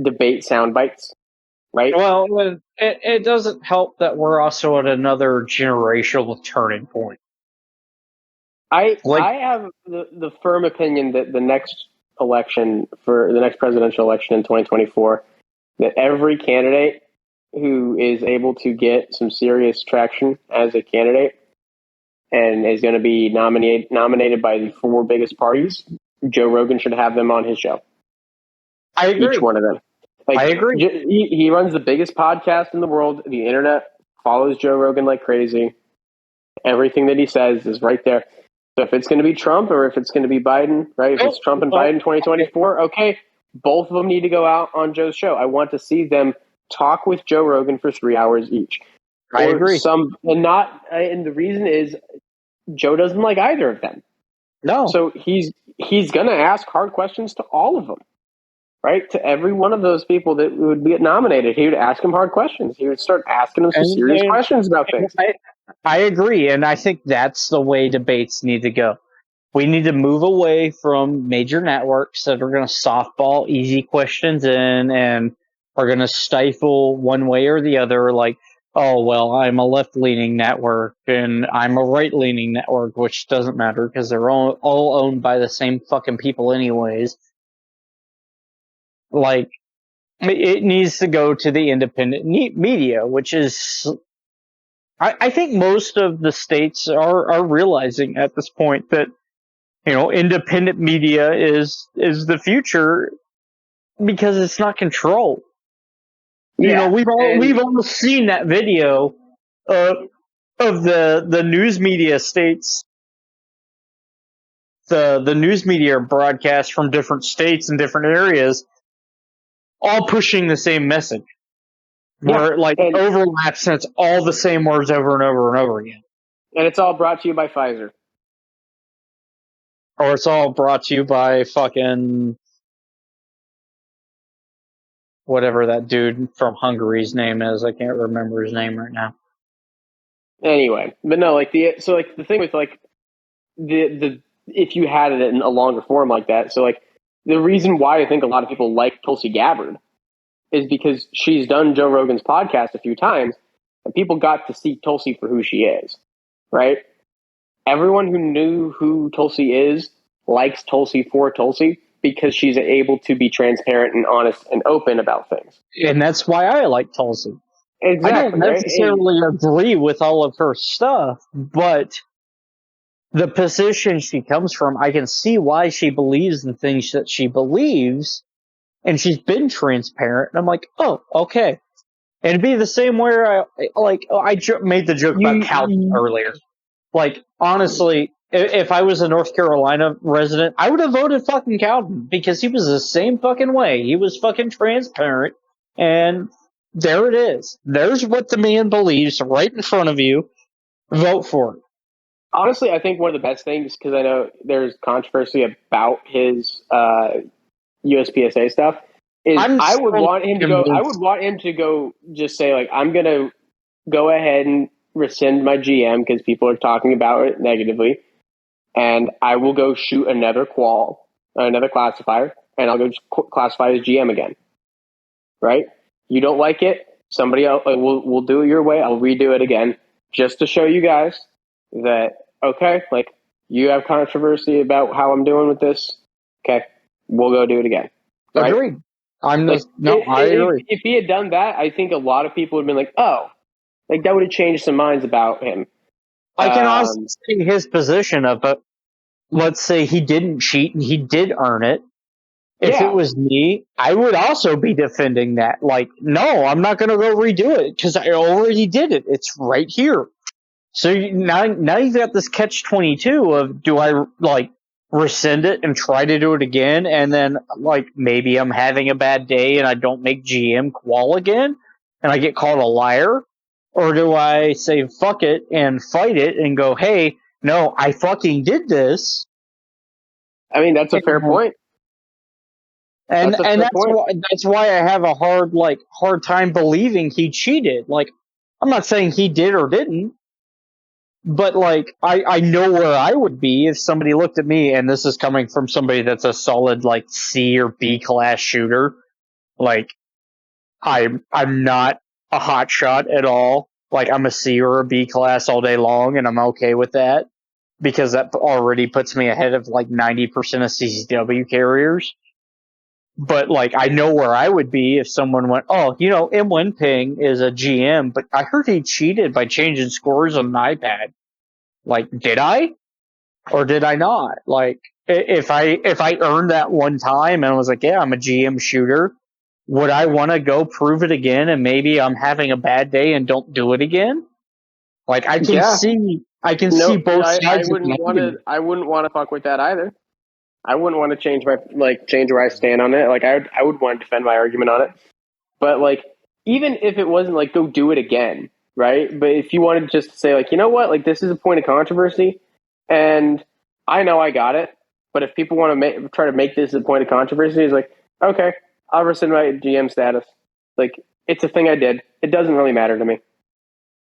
debate sound bites, right? Well, it doesn't help that we're also at another generational turning point. I have the firm opinion that the next election, for the next presidential election in 2024, that every candidate who is able to get some serious traction as a candidate and is going to be nominated by the 4 biggest parties, Joe Rogan should have them on his show. I agree. Each one of them. Like, I agree. He runs the biggest podcast in the world. The internet follows Joe Rogan like crazy. Everything that he says is right there. So if it's going to be Trump or if it's going to be Biden, right? If it's Trump and Biden 2024, okay, both of them need to go out on Joe's show. I want to see them talk with Joe Rogan for 3 hours each. I agree. And the reason is Joe doesn't like either of them. No. So he's going to ask hard questions to all of them, right? To every one of those people that would get nominated, he would ask them hard questions. He would start asking them some serious questions about things. I agree, and I think that's the way debates need to go. We need to move away from major networks that are going to softball easy questions in and are going to stifle one way or the other, like, oh, well, I'm a left-leaning network and I'm a right-leaning network, which doesn't matter because they're all owned by the same fucking people anyways. Like, it needs to go to the independent media, which is... I think most of the states are realizing at this point that, you know, independent media is the future because it's not controlled. Yeah, you know, we've almost seen that video of the news media states, the news media broadcasts from different states and different areas, all pushing the same message, where it like overlaps and it's all the same words over and over and over again. And it's all brought to you by Pfizer. Or it's all brought to you by fucking whatever that dude from Hungary's name is. I can't remember his name right now. Anyway, but no, like the thing with like the if you had it in a longer form like that, so like the reason why I think a lot of people like Tulsi Gabbard is because she's done Joe Rogan's podcast a few times, and people got to see Tulsi for who she is, right? everyone who knew who Tulsi is likes Tulsi for Tulsi because she's able to be transparent and honest and open about things. And that's why I like Tulsi. Exactly, I don't right? necessarily agree with all of her stuff, but the position she comes from, I can see why she believes the things that she believes, and she's been transparent. And I'm like, oh, okay. And it'd be the same where I made the joke about Calvin earlier. Like, honestly, if I was a North Carolina resident, I would have voted fucking Calvin because he was the same fucking way. He was fucking transparent, and there it is. There's what the man believes right in front of you. Vote for it. Honestly, I think one of the best things, because I know there's controversy about his USPSA stuff, is I would want him to go just say, like, I'm going to go ahead and rescind my GM because people are talking about it negatively, and I will go shoot another classifier, and I'll go classify as GM again. Right? You don't like it? Somebody else, we'll do it your way. I'll redo it again just to show you guys that, okay, like, you have controversy about how I'm doing with this. Okay, we'll go do it again. Right? Agreed. I agree. If he had done that, I think a lot of people would have been like, oh, like, that would have changed some minds about him. I can also see his position of it. Let's say he didn't cheat and he did earn it. If it was me, I would also be defending that. Like, no, I'm not going to go redo it because I already did it. It's right here. So now you've got this catch-22 of, do I, like, rescind it and try to do it again, and then, like, maybe I'm having a bad day and I don't make GM qual again and I get called a liar? Or do I say fuck it and fight it and go, hey, no, I fucking did this? I mean, that's a fair point. And that's why I have a hard time believing he cheated. Like, I'm not saying he did or didn't, but like I know where I would be if somebody looked at me, and this is coming from somebody that's a solid like C or B class shooter. Like, I'm not a hot shot at all. Like, I'm a C or a B class all day long, and I'm okay with that because that already puts me ahead of like 90% of CCW carriers. But, like, I know where I would be if someone went, oh, M. Winping is a GM, but I heard he cheated by changing scores on an iPad. Like, did I? Or did I not? Like, if I earned that one time and was like, yeah, I'm a GM shooter, would I want to go prove it again and maybe I'm having a bad day and don't do it again? Like, I can see both sides. I wouldn't want to fuck with that either. I wouldn't want to change where I stand on it. Like, I would want to defend my argument on it. But, like, even if it wasn't like, go do it again, right? But if you wanted just to say, like, you know what, like, this is a point of controversy, and I know I got it, but if people want to try to make this a point of controversy, it's like, okay, I'll rescind my GM status. Like, it's a thing I did. It doesn't really matter to me,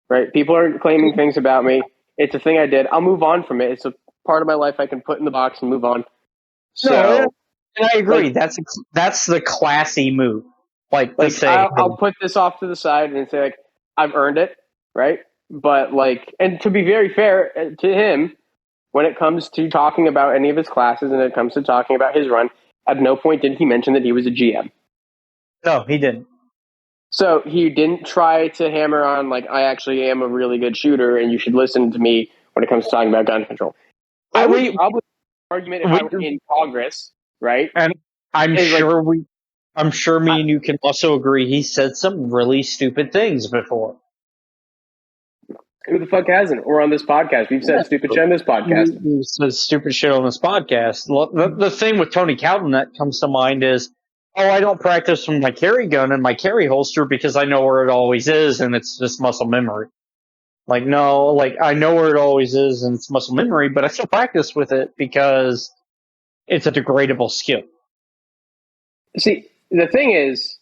right? People are claiming things about me. It's a thing I did. I'll move on from it. It's a part of my life I can put in the box and move on. So, and I agree. Like, that's the classy move. Like say, I'll put this off to the side and say, like, I've earned it, right? But, like, and to be very fair to him, when it comes to talking about any of his classes and it comes to talking about his run, at no point did he mention that he was a GM. No, he didn't. So he didn't try to hammer on, like, I actually am a really good shooter and you should listen to me when it comes to talking about gun control. I would probably argument if I were in Congress, right? And I'm sure me and you can also agree he said some really stupid things before. Who the fuck hasn't? Or on this podcast. We've said stupid shit on this podcast. We've said stupid shit on this podcast. The thing with Tony Calvin that comes to mind is, oh, I don't practice from my carry gun and my carry holster because I know where it always is and it's just muscle memory. Like, no, like, I know where it always is and it's muscle memory, but I still practice with it because it's a degradable skill. See, the thing is,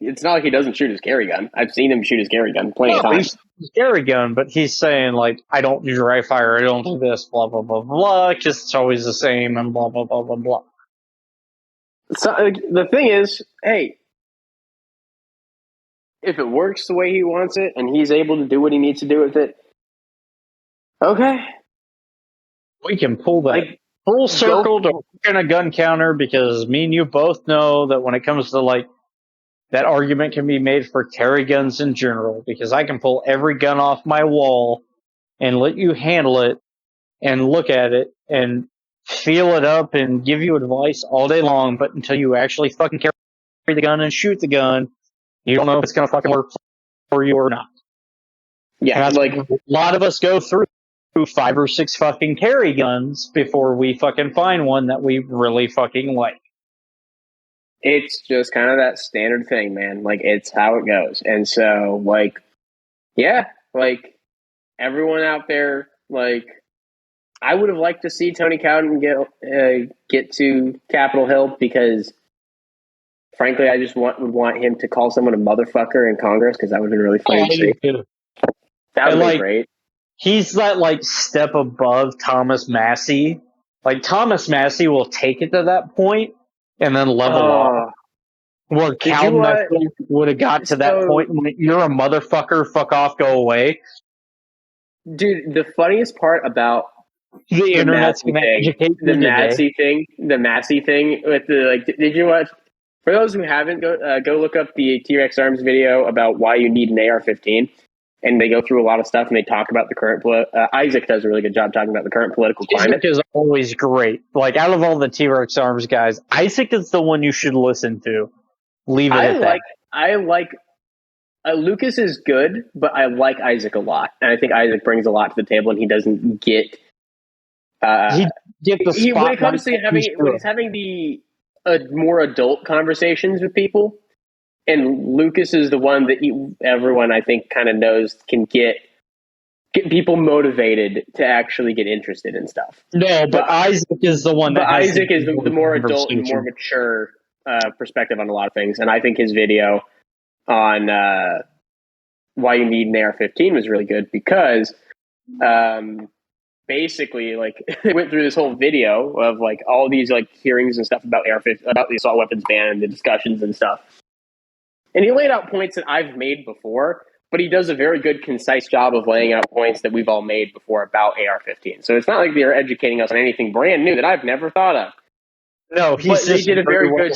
it's not like he doesn't shoot his carry gun. I've seen him shoot his carry gun plenty of times. His carry gun, but he's saying, like, I don't do dry fire, I don't do this, blah, blah, blah, blah, because it's always the same, and blah, blah, blah, blah, blah. So, the thing is, hey, if it works the way he wants it and he's able to do what he needs to do with it, Okay. We can pull that Like, full circle to working a gun counter because me and you both know that when it comes to like that argument can be made for carry guns in general because I can pull every gun off my wall and let you handle it and look at it and feel it up and give you advice all day long, but until you actually fucking carry the gun and shoot the gun, you don't know if it's gonna fucking work for you or not. yeah, And like, a lot of us go through 5 or 6 fucking carry guns before we fucking find one that we really fucking like. it's just kind of that standard thing, man. Like, it's how it goes. And so, like, yeah, like, everyone out there, like, I would have liked to see Tony Cowden get to Capitol Hill because, frankly, I just would want him to call someone a motherfucker in Congress because that would have been really funny to see. That would have been great. He's that like step above Thomas Massey. Like Thomas Massey will take it to that point and then level off. Where Cowden would have got to that point and went, "You're a motherfucker, fuck off, go away." Dude, the funniest part about the internet's going to educate you today. The Massey thing with the like. Did you watch? For those who haven't, go look up the T-Rex Arms video about why you need an AR-15, and they go through a lot of stuff and they talk about the current. Isaac does a really good job talking about the current political climate. Isaac is always great. Like out of all the T-Rex Arms guys, Isaac is the one you should listen to. Leave it at that. I like. Lucas is good, but I like Isaac a lot, and I think Isaac brings a lot to the table, and he doesn't get. When it comes to having the more adult conversations with people, and Lucas is the one that everyone I think kind of knows can get people motivated to actually get interested in stuff. No, but Isaac is the one. But Isaac is the more adult and more mature perspective on a lot of things, and I think his video on why you need an AR-15 was really good because basically like they went through this whole video of like all these like hearings and stuff about AR-15, about the assault weapons ban and the discussions and stuff. And he laid out points that I've made before, but he does a very good, concise job of laying out points that we've all made before about AR-15. So it's not like they're educating us on anything brand new that I've never thought of. No, he did a very good,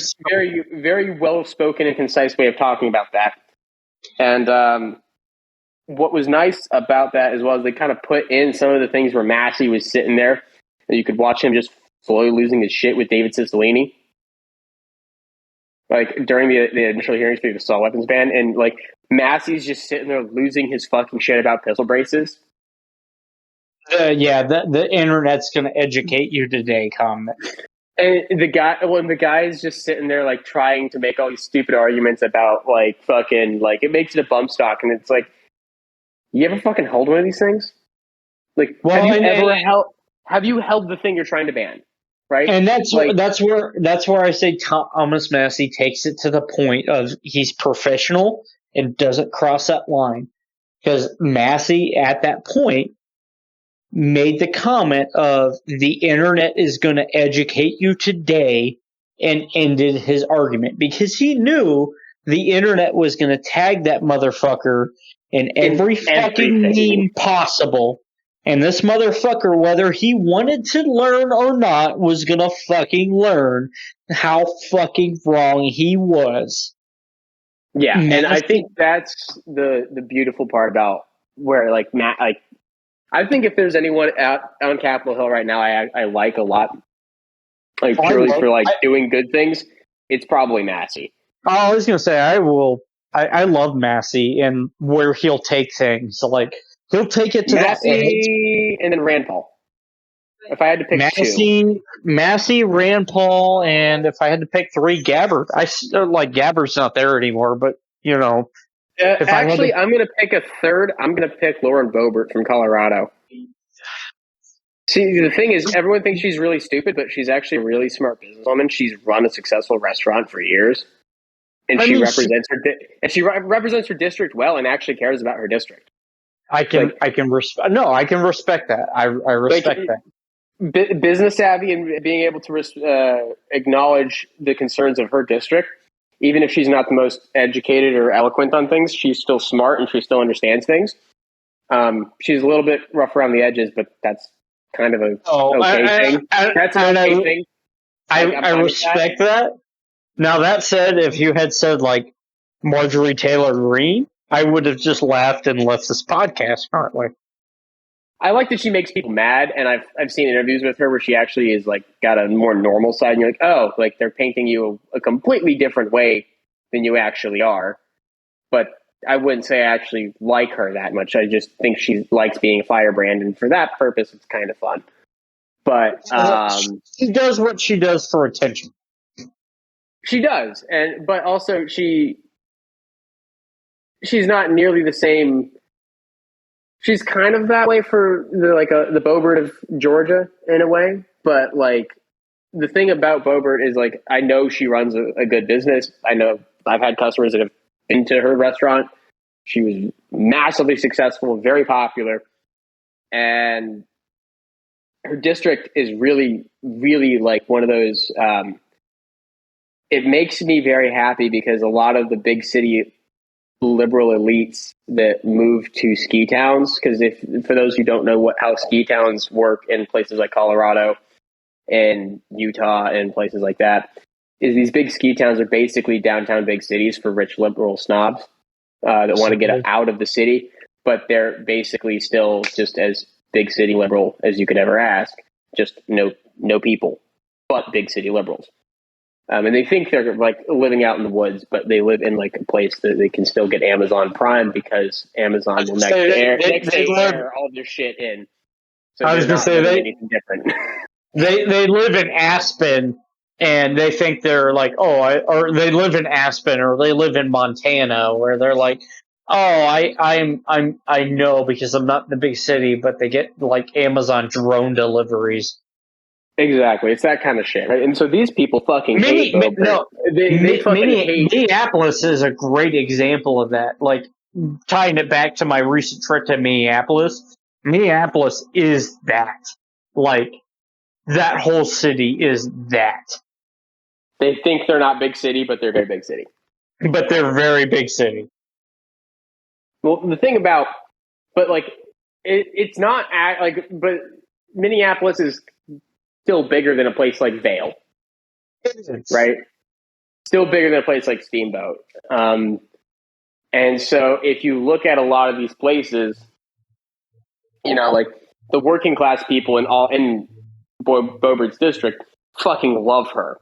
very well spoken and concise way of talking about that. And what was nice about that as well is they kind of put in some of the things where Massey was sitting there, and you could watch him just slowly losing his shit with David Cicilline, like during the initial hearings for the assault weapons ban, and like Massey's just sitting there losing his fucking shit about pistol braces. The internet's going to educate you today, comment. And the guy is just sitting there like trying to make all these stupid arguments about like fucking like it makes it a bump stock, and it's like, you ever fucking hold one of these things? Like, have you held the thing you're trying to ban? Right, and that's where I say Thomas Massey takes it to the point of he's professional and doesn't cross that line, because Massey at that point made the comment of the internet is going to educate you today and ended his argument because he knew the internet was going to tag that motherfucker in every fucking meme possible. And this motherfucker, whether he wanted to learn or not, was going to fucking learn how fucking wrong he was. Yeah, and I think that's the beautiful part about where like Matt, like I think if there's anyone out on Capitol Hill right now, I like a lot, like purely for like doing good things, it's probably Massey. I was gonna say I love Massey and where he'll take things. So like he'll take it to Massey and then Rand Paul. If I had to pick Massey, Rand Paul, and if I had to pick 3, Gabbard. I like Gabbard's not there anymore, but you know. Actually, I'm going to pick a third. I'm going to pick Lauren Boebert from Colorado. See, the thing is, everyone thinks she's really stupid, but she's actually a really smart businesswoman. She's run a successful restaurant for years, and she represents her district well, and actually cares about her district. I can respect that. I respect that. Business savvy and being able to acknowledge the concerns of her district. Even if she's not the most educated or eloquent on things, she's still smart and she still understands things. She's a little bit rough around the edges, but that's kind of a thing. That's an okay thing. I respect that. Now, that said, if you had said, like, Marjorie Taylor Greene, I would have just laughed and left this podcast currently. I like that she makes people mad, and I've seen interviews with her where she actually is like got a more normal side, and you're like, oh, like they're painting you a completely different way than you actually are. But I wouldn't say I actually like her that much. I just think she likes being a firebrand, and for that purpose, it's kind of fun. But she does what she does for attention. She does, but also she's not nearly the same. She's kind of that way for the Boebert of Georgia in a way, but like the thing about Boebert is like I know she runs a good business. I know I've had customers that have been to her restaurant. She was massively successful, very popular, and her district is really, really like one of those. It makes me very happy because a lot of the big city liberal elites that move to ski towns, because if for those who don't know how ski towns work in places like Colorado and Utah and places like that, is these big ski towns are basically downtown big cities for rich liberal snobs that want to get out of the city, but they're basically still just as big city liberal as you could ever ask, just no people, but big city liberals. And they think they're like living out in the woods, but they live in like a place that they can still get Amazon Prime because Amazon will next day air all their shit in. So I was going to say anything different. They live in Aspen, and they think they're like, or they live in Aspen, or they live in Montana, where they're like, I know because I'm not in the big city, but they get like Amazon drone deliveries. Exactly, it's that kind of shit, right? And so these people fucking hate Boebert. No, they fucking hate. Minneapolis is a great example of that. Like tying it back to my recent trip to Minneapolis. Minneapolis is that. Like that whole city is that. They think they're not big city, but they're very big city. But they're very big city. Well, the thing about, but like, it's not like, but Minneapolis is still bigger than a place like Vail, right? Still bigger than a place like Steamboat. And so if you look at a lot of these places, you know, like the working class people in Boebert's district fucking love her,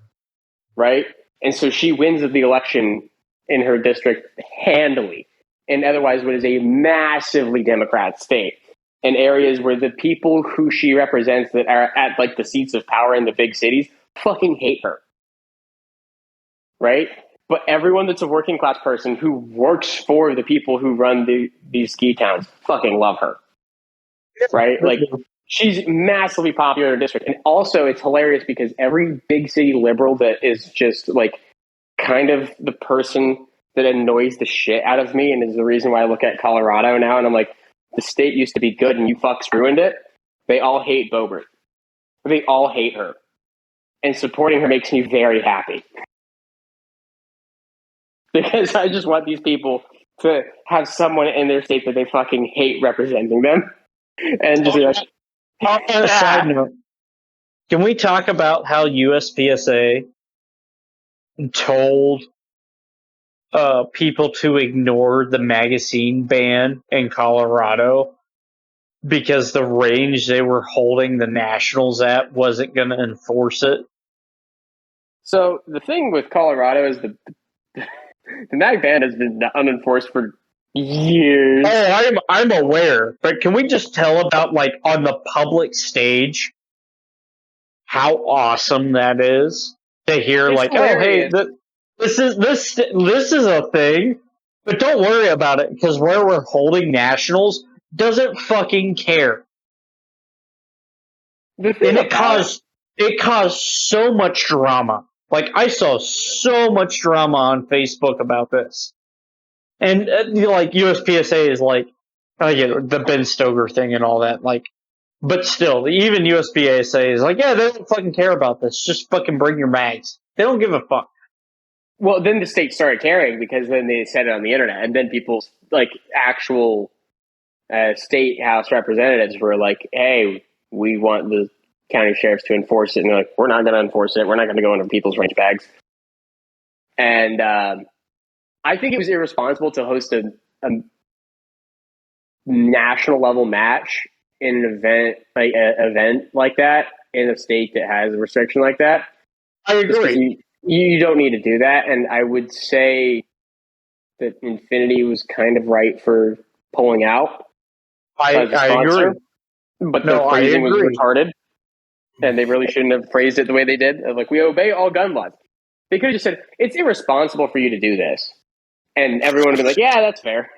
right? And so she wins the election in her district handily, and otherwise what is a massively Democrat state. In areas where the people who she represents that are at like the seats of power in the big cities fucking hate her. Right? But everyone that's a working class person who works for the people who run these ski towns fucking love her. Right? Like she's massively popular in her district. And also it's hilarious because every big city liberal that is just like kind of the person that annoys the shit out of me and is the reason why I look at Colorado now and I'm like, the state used to be good and you fucks ruined it. They all hate Boebert. They all hate her. And supporting her makes me very happy. Because I just want these people to have someone in their state that they fucking hate representing them. And just on a side note, can we talk about how USPSA told people to ignore the magazine ban in Colorado because the range they were holding the Nationals at wasn't going to enforce it? So the thing with Colorado is the mag ban has been unenforced for years. Oh, I'm aware, but can we just tell about like on the public stage how awesome that is to hear? It's like, hilarious. Oh, hey, this is a thing, but don't worry about it because where we're holding Nationals doesn't fucking care. And it caused so much drama. Like I saw so much drama on Facebook about this, and like USPSA is like, I get the Ben Stoker thing and all that, like, but still, even USPSA is like, yeah, they don't fucking care about this. Just fucking bring your mags. They don't give a fuck. Well, then the state started caring because then they said it on the internet, and then people's like actual state house representatives were like, "Hey, we want the county sheriffs to enforce it," and they're like, "We're not going to enforce it. We're not going to go into people's range bags." And I think it was irresponsible to host a national level match in an event like that in a state that has a restriction like that. I agree. You don't need to do that, and I would say that Infinity was kind of right for pulling out as a I sponsor, agree. but No, their I phrasing was agree. retarded, and they really shouldn't have phrased it the way they did. Like, we obey all gun laws. They could have just said, it's irresponsible for you to do this, and everyone would be like, yeah, that's fair.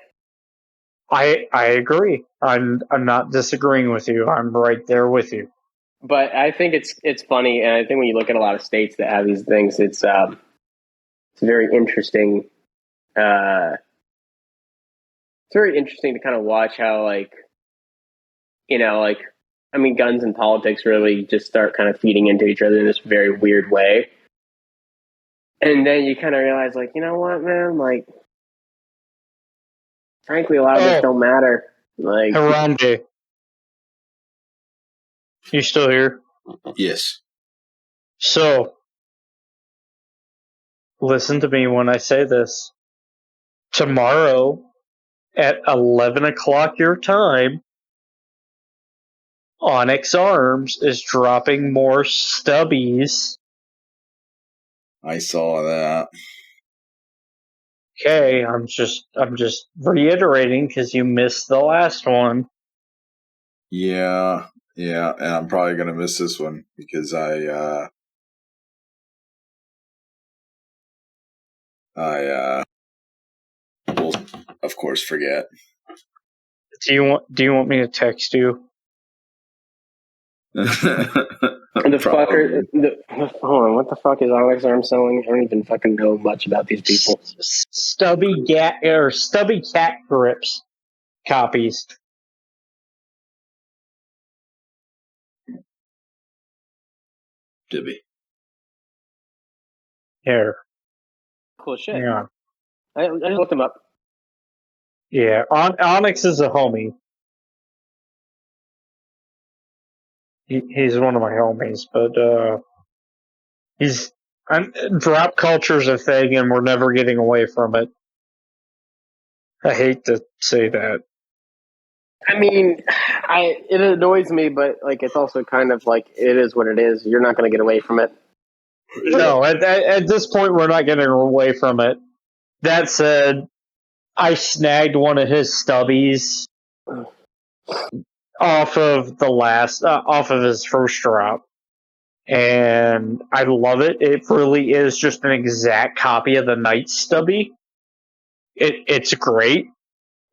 I agree. I'm not disagreeing with you. I'm right there with you. But I think it's funny, and I think when you look at a lot of states that have these things, it's very interesting. It's very interesting to kind of watch how, like, guns and politics really just start kind of feeding into each other in this very weird way. And then you kind of realize, like, you know what, man? Like, frankly, a lot of this don't matter. Like, Harambe, you still here? Yes. So, listen to me when I say this. Tomorrow at 11 o'clock your time, Onyx Arms is dropping more stubbies. I saw that. Okay, I'm just reiterating because you missed the last one. Yeah, and I'm probably gonna miss this one because I will, of course, forget. Do you want me to text you? the fucker. Hold on, what the fuck is Onyx Arm selling? I don't even fucking know much about these people. Stubby cat grips copies. Dibby. Here. Cool shit. Yeah. I just looked them up. Yeah. Onyx is a homie. He's one of my homies, but drop culture's a thing, and we're never getting away from it. I hate to say that. I mean, it annoys me, but like, it's also kind of like, it is what it is. You're not going to get away from it. No, at this point, we're not getting away from it. That said, I snagged one of his stubbies off of his first drop, and I love it. It really is just an exact copy of the Night stubby. It's great.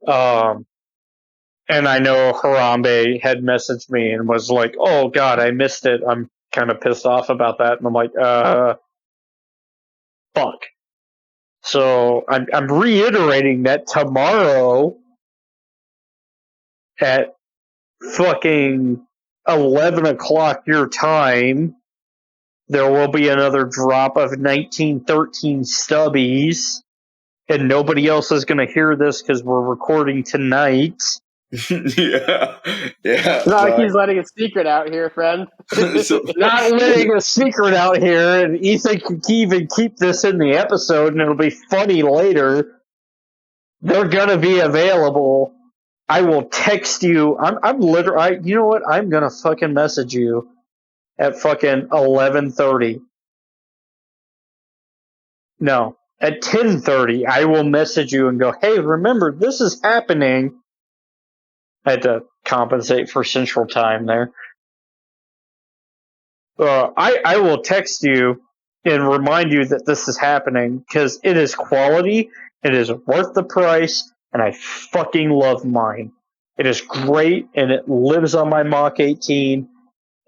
And I know Harambe had messaged me and was like, "Oh God, I missed it. I'm kind of pissed off about that." And I'm like, fuck. So I'm reiterating that tomorrow at fucking 11 o'clock your time, there will be another drop of 1913 stubbies, and nobody else is going to hear this because we're recording tonight. yeah. It's not like he's letting a secret out here, friend. Not letting a secret out here, and Ethan can even keep this in the episode, and it'll be funny later. They're gonna be available. I will text you. I'm literally. You know what? I'm gonna fucking message you at fucking 11:30. No, at 10:30. I will message you and go, "Hey, remember this is happening." I had to compensate for Central Time there. I will text you and remind you that this is happening because it is quality, it is worth the price, and I fucking love mine. It is great, and it lives on my Mach 18,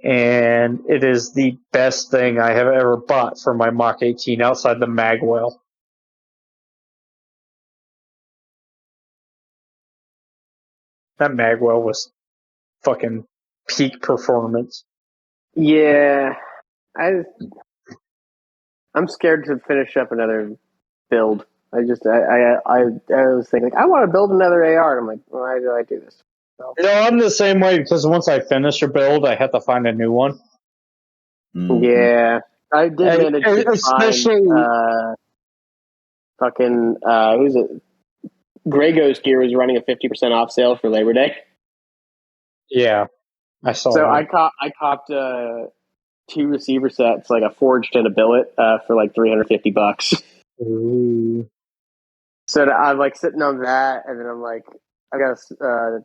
and it is the best thing I have ever bought for my Mach 18 outside the Magwell. That Magwell was fucking peak performance. Yeah, I'm scared to finish up another build. I was thinking, like, I want to build another AR. And I'm like, why do I do this? No, I'm the same way because once I finish a build, I have to find a new one. Mhm. Yeah, I did manage to find Especially, who's it? Grey Ghost gear was running a 50% off sale for Labor Day. yeah, I saw So that. I copped 2 receiver sets, like a forged and a billet, for like $350. Ooh. So I'm like sitting on that, and then I'm like, I got a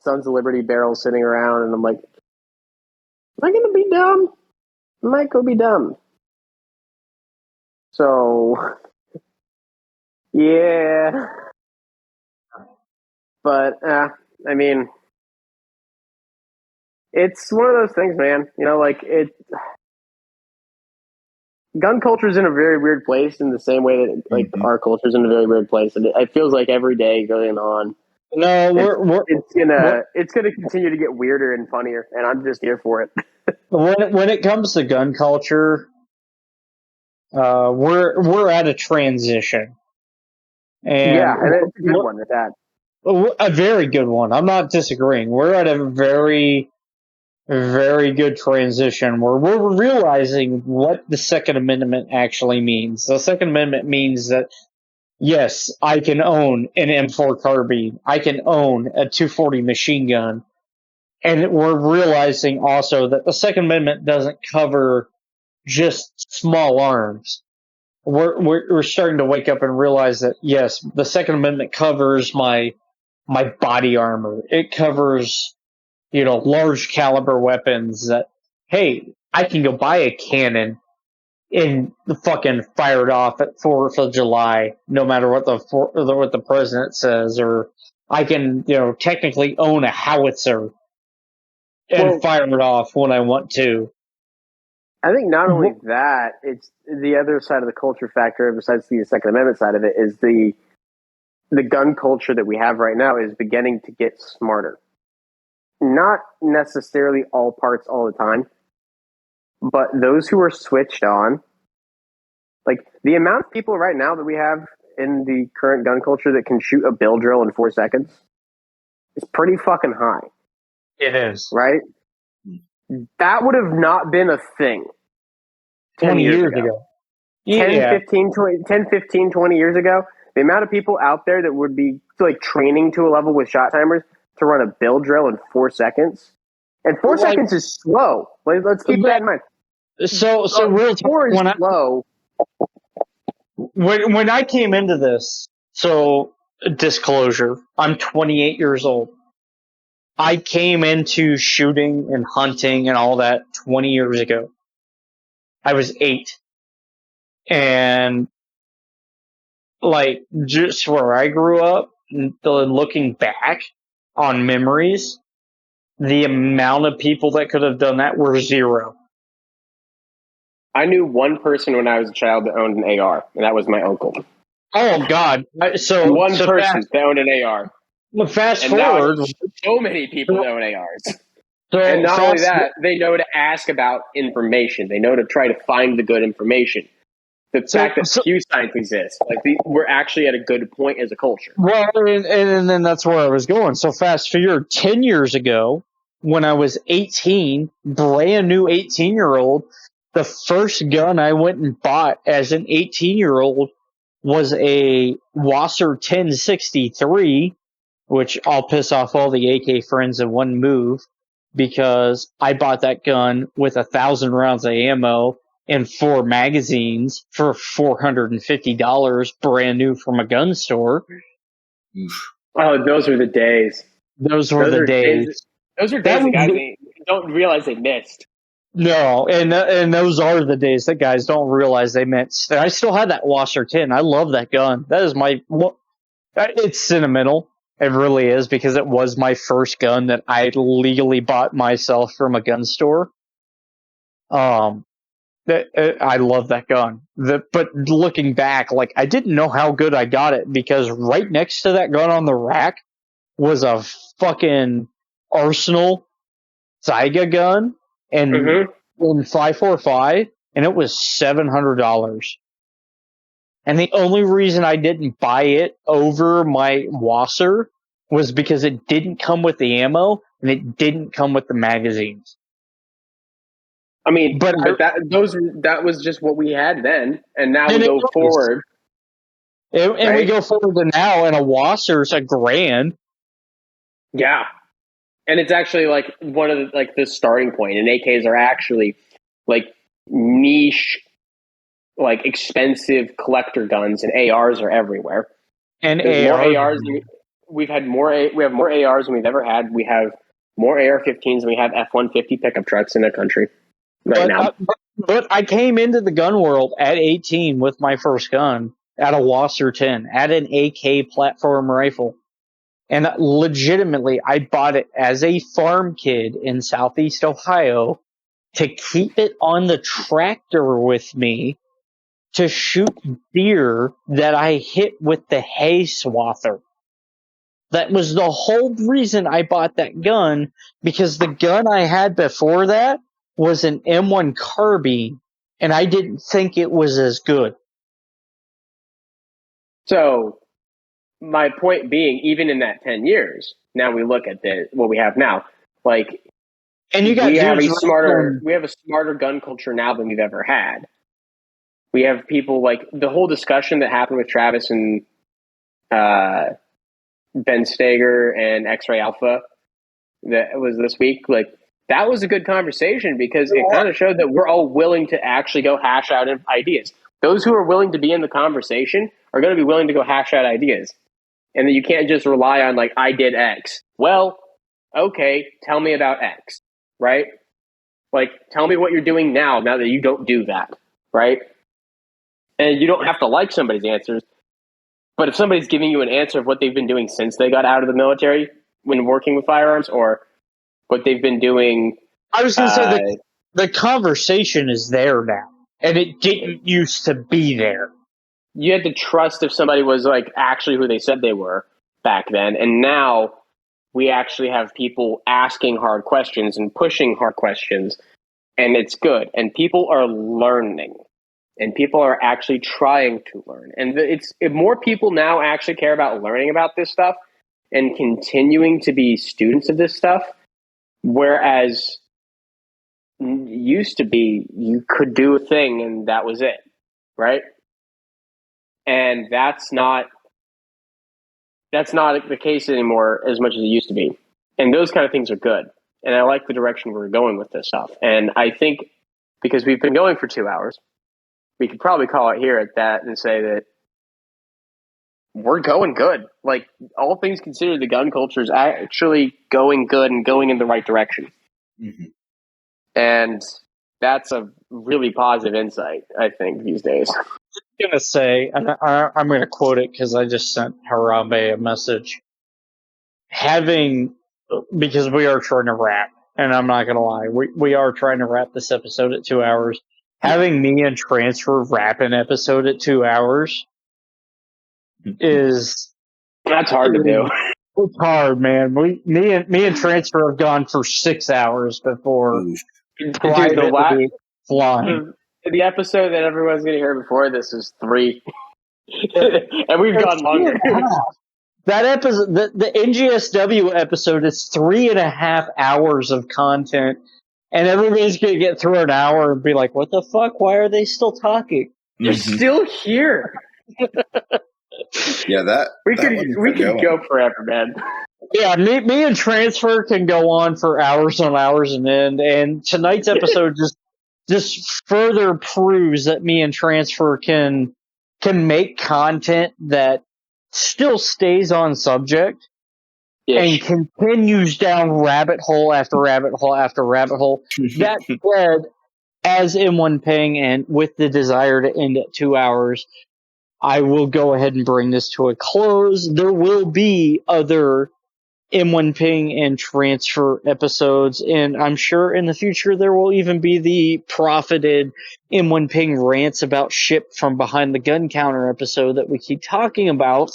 Sons of Liberty barrel sitting around, and I'm like, am I gonna be dumb? I might go be dumb. So yeah, but I mean, it's one of those things, man. You know, like gun culture is in a very weird place in the same way that like Mhm. our culture is in a very weird place, and it feels like every day going on, No, it's gonna continue to get weirder and funnier, and I'm just here for it. when it comes to gun culture, we're at a transition, Yeah, and and it's a good one at that. a very good one. I'm not disagreeing. We're at a very, very good transition where we're realizing what the Second Amendment actually means. The Second Amendment means that yes, I can own an M4 carbine. I can own a 240 machine gun. And we're realizing also that the Second Amendment doesn't cover just small arms. We're starting to wake up and realize that yes, the Second Amendment covers my body armor. It covers, large caliber weapons that, hey, I can go buy a cannon and fucking fire it off at 4th of July, no matter what the president says, or I can, technically own a howitzer and Well, fire it off when I want to. I think not only that, it's the other side of the culture factor, besides the Second Amendment side of it, is the gun culture that we have right now is beginning to get smarter. Not necessarily all parts all the time, but those who are switched on, like the amount of people right now that we have in the current gun culture that can shoot a bill drill in 4 seconds is pretty fucking high, It is. right? That would have not been a thing 10 years ago. 10, 15, 20, 10, 15, 20 years ago, the amount of people out there that would be like training to a level with shot timers to run a bill drill in 4 seconds. And 4 seconds is slow. Let's keep that in mind. So real talk, 4 is slow. when I came into this, so disclosure, I'm 28 years old. I came into shooting and hunting and all that 20 years ago. I was 8. And like just where I grew up, looking back on memories, the amount of people that could have done that were 0. I knew one person when I was a child that owned an AR, and that was my uncle. Oh God! So one person that owned an AR. Fast and forward, now so many people that own ARs. So and not only that, they know to ask about information. They know to try to find the good information. The fact that Pew Science exists, we're actually at a good point as a culture. Well, and then that's where I was going. So fast forward 10 years ago, when I was 18, brand new 18-year-old, the first gun I went and bought as an 18-year-old was a Wasser 1063, which I'll piss off all the AK friends in one move, because I bought that gun with 1,000 rounds of ammo and 4 magazines for $450, brand new from a gun store. Oh, those were the days. Those were the days. Those are days that guys don't realize they missed. No, and those are the days that guys don't realize they missed. I still have that Wasser 10. I love that gun. That is it's sentimental. It really is, because it was my first gun that I legally bought myself from a gun store. I love that gun. But looking back, I didn't know how good I got it, because right next to that gun on the rack was a fucking Arsenal Zyga gun and 545, and it was $700. And the only reason I didn't buy it over my Wasser was because it didn't come with the ammo and it didn't come with the magazines. I mean, but that was just what we had then, and now we go forward. And we go forward to now, and a Wasser's $1,000. Yeah, and it's actually like one of the starting point. And AKs are actually like niche, like expensive collector guns, and ARs are everywhere. And more ARs. We have more ARs than we've ever had. We have more AR-15s than we have F-150 pickup trucks in the country now. But I came into the gun world at 18 with my first gun at a Wasser 10, at an AK platform rifle. And legitimately, I bought it as a farm kid in Southeast Ohio to keep it on the tractor with me to shoot deer that I hit with the hay swather. That was the whole reason I bought that gun, because the gun I had before that was an M1 carbine, and I didn't think it was as good. So, my point being, even in that 10 years, now we look at what we have now. Like, and we have a smarter gun culture now than we've ever had. We have people like the whole discussion that happened with Travis and Ben Steger and X-Ray Alpha that was this week. Like, that was a good conversation because it kind of showed that we're all willing to actually go hash out ideas. Those who are willing to be in the conversation are going to be willing to go hash out ideas. And that you can't just rely on, like, I did X. Well, okay, tell me about X, right? Like, tell me what you're doing now that you don't do that, right? And you don't have to like somebody's answers. But if somebody's giving you an answer of what they've been doing since they got out of the military when working with firearms, or what they've been doing... I was going to say the conversation is there now, and it didn't used to be there. You had to trust if somebody was like actually who they said they were back then, and now we actually have people asking hard questions and pushing hard questions, and it's good. And people are learning. And people are actually trying to learn. And if more people now actually care about learning about this stuff and continuing to be students of this stuff, whereas used to be you could do a thing and that was it, right? And that's not the case anymore as much as it used to be. And those kind of things are good. And I like the direction we're going with this stuff. And I think because we've been going for 2 hours, we could probably call it here at that and say that we're going good. Like, all things considered, the gun culture is actually going good and going in the right direction. Mm-hmm. And that's a really positive insight, I think, these days. I'm going to say, and I'm going to quote it because I just sent Harambe a message. Because we are trying to wrap, and I'm not going to lie, we are trying to wrap this episode at 2 hours. Having me and Transfer wrap an episode at 2 hours that's hard to do. It's hard, man. Me and Transfer have gone for 6 hours before privately flying. The episode that everyone's going to hear before this is 3. And we've gone longer. That episode, the NGSW episode is 3.5 hours of content. And everybody's going to get through an hour and be like, what the fuck? Why are they still talking? They're still here. Yeah, we could go forever, man. Yeah, me and Transfer can go on for hours on hours and end. And tonight's episode just further proves that me and Transfer can make content that still stays on subject. And continues down rabbit hole after rabbit hole after rabbit hole. That said, as M1 Ping and with the desire to end at 2 hours, I will go ahead and bring this to a close. There will be other M1 Ping and Transfer episodes, and I'm sure in the future there will even be the profited M1 Ping rants about ship from behind the gun counter episode that we keep talking about.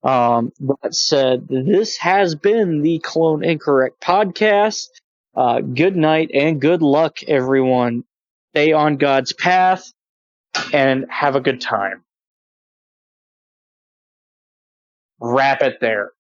That said, this has been the Clone Incorrect podcast. Good night and good luck, everyone. Stay on God's path and have a good time. Wrap it there.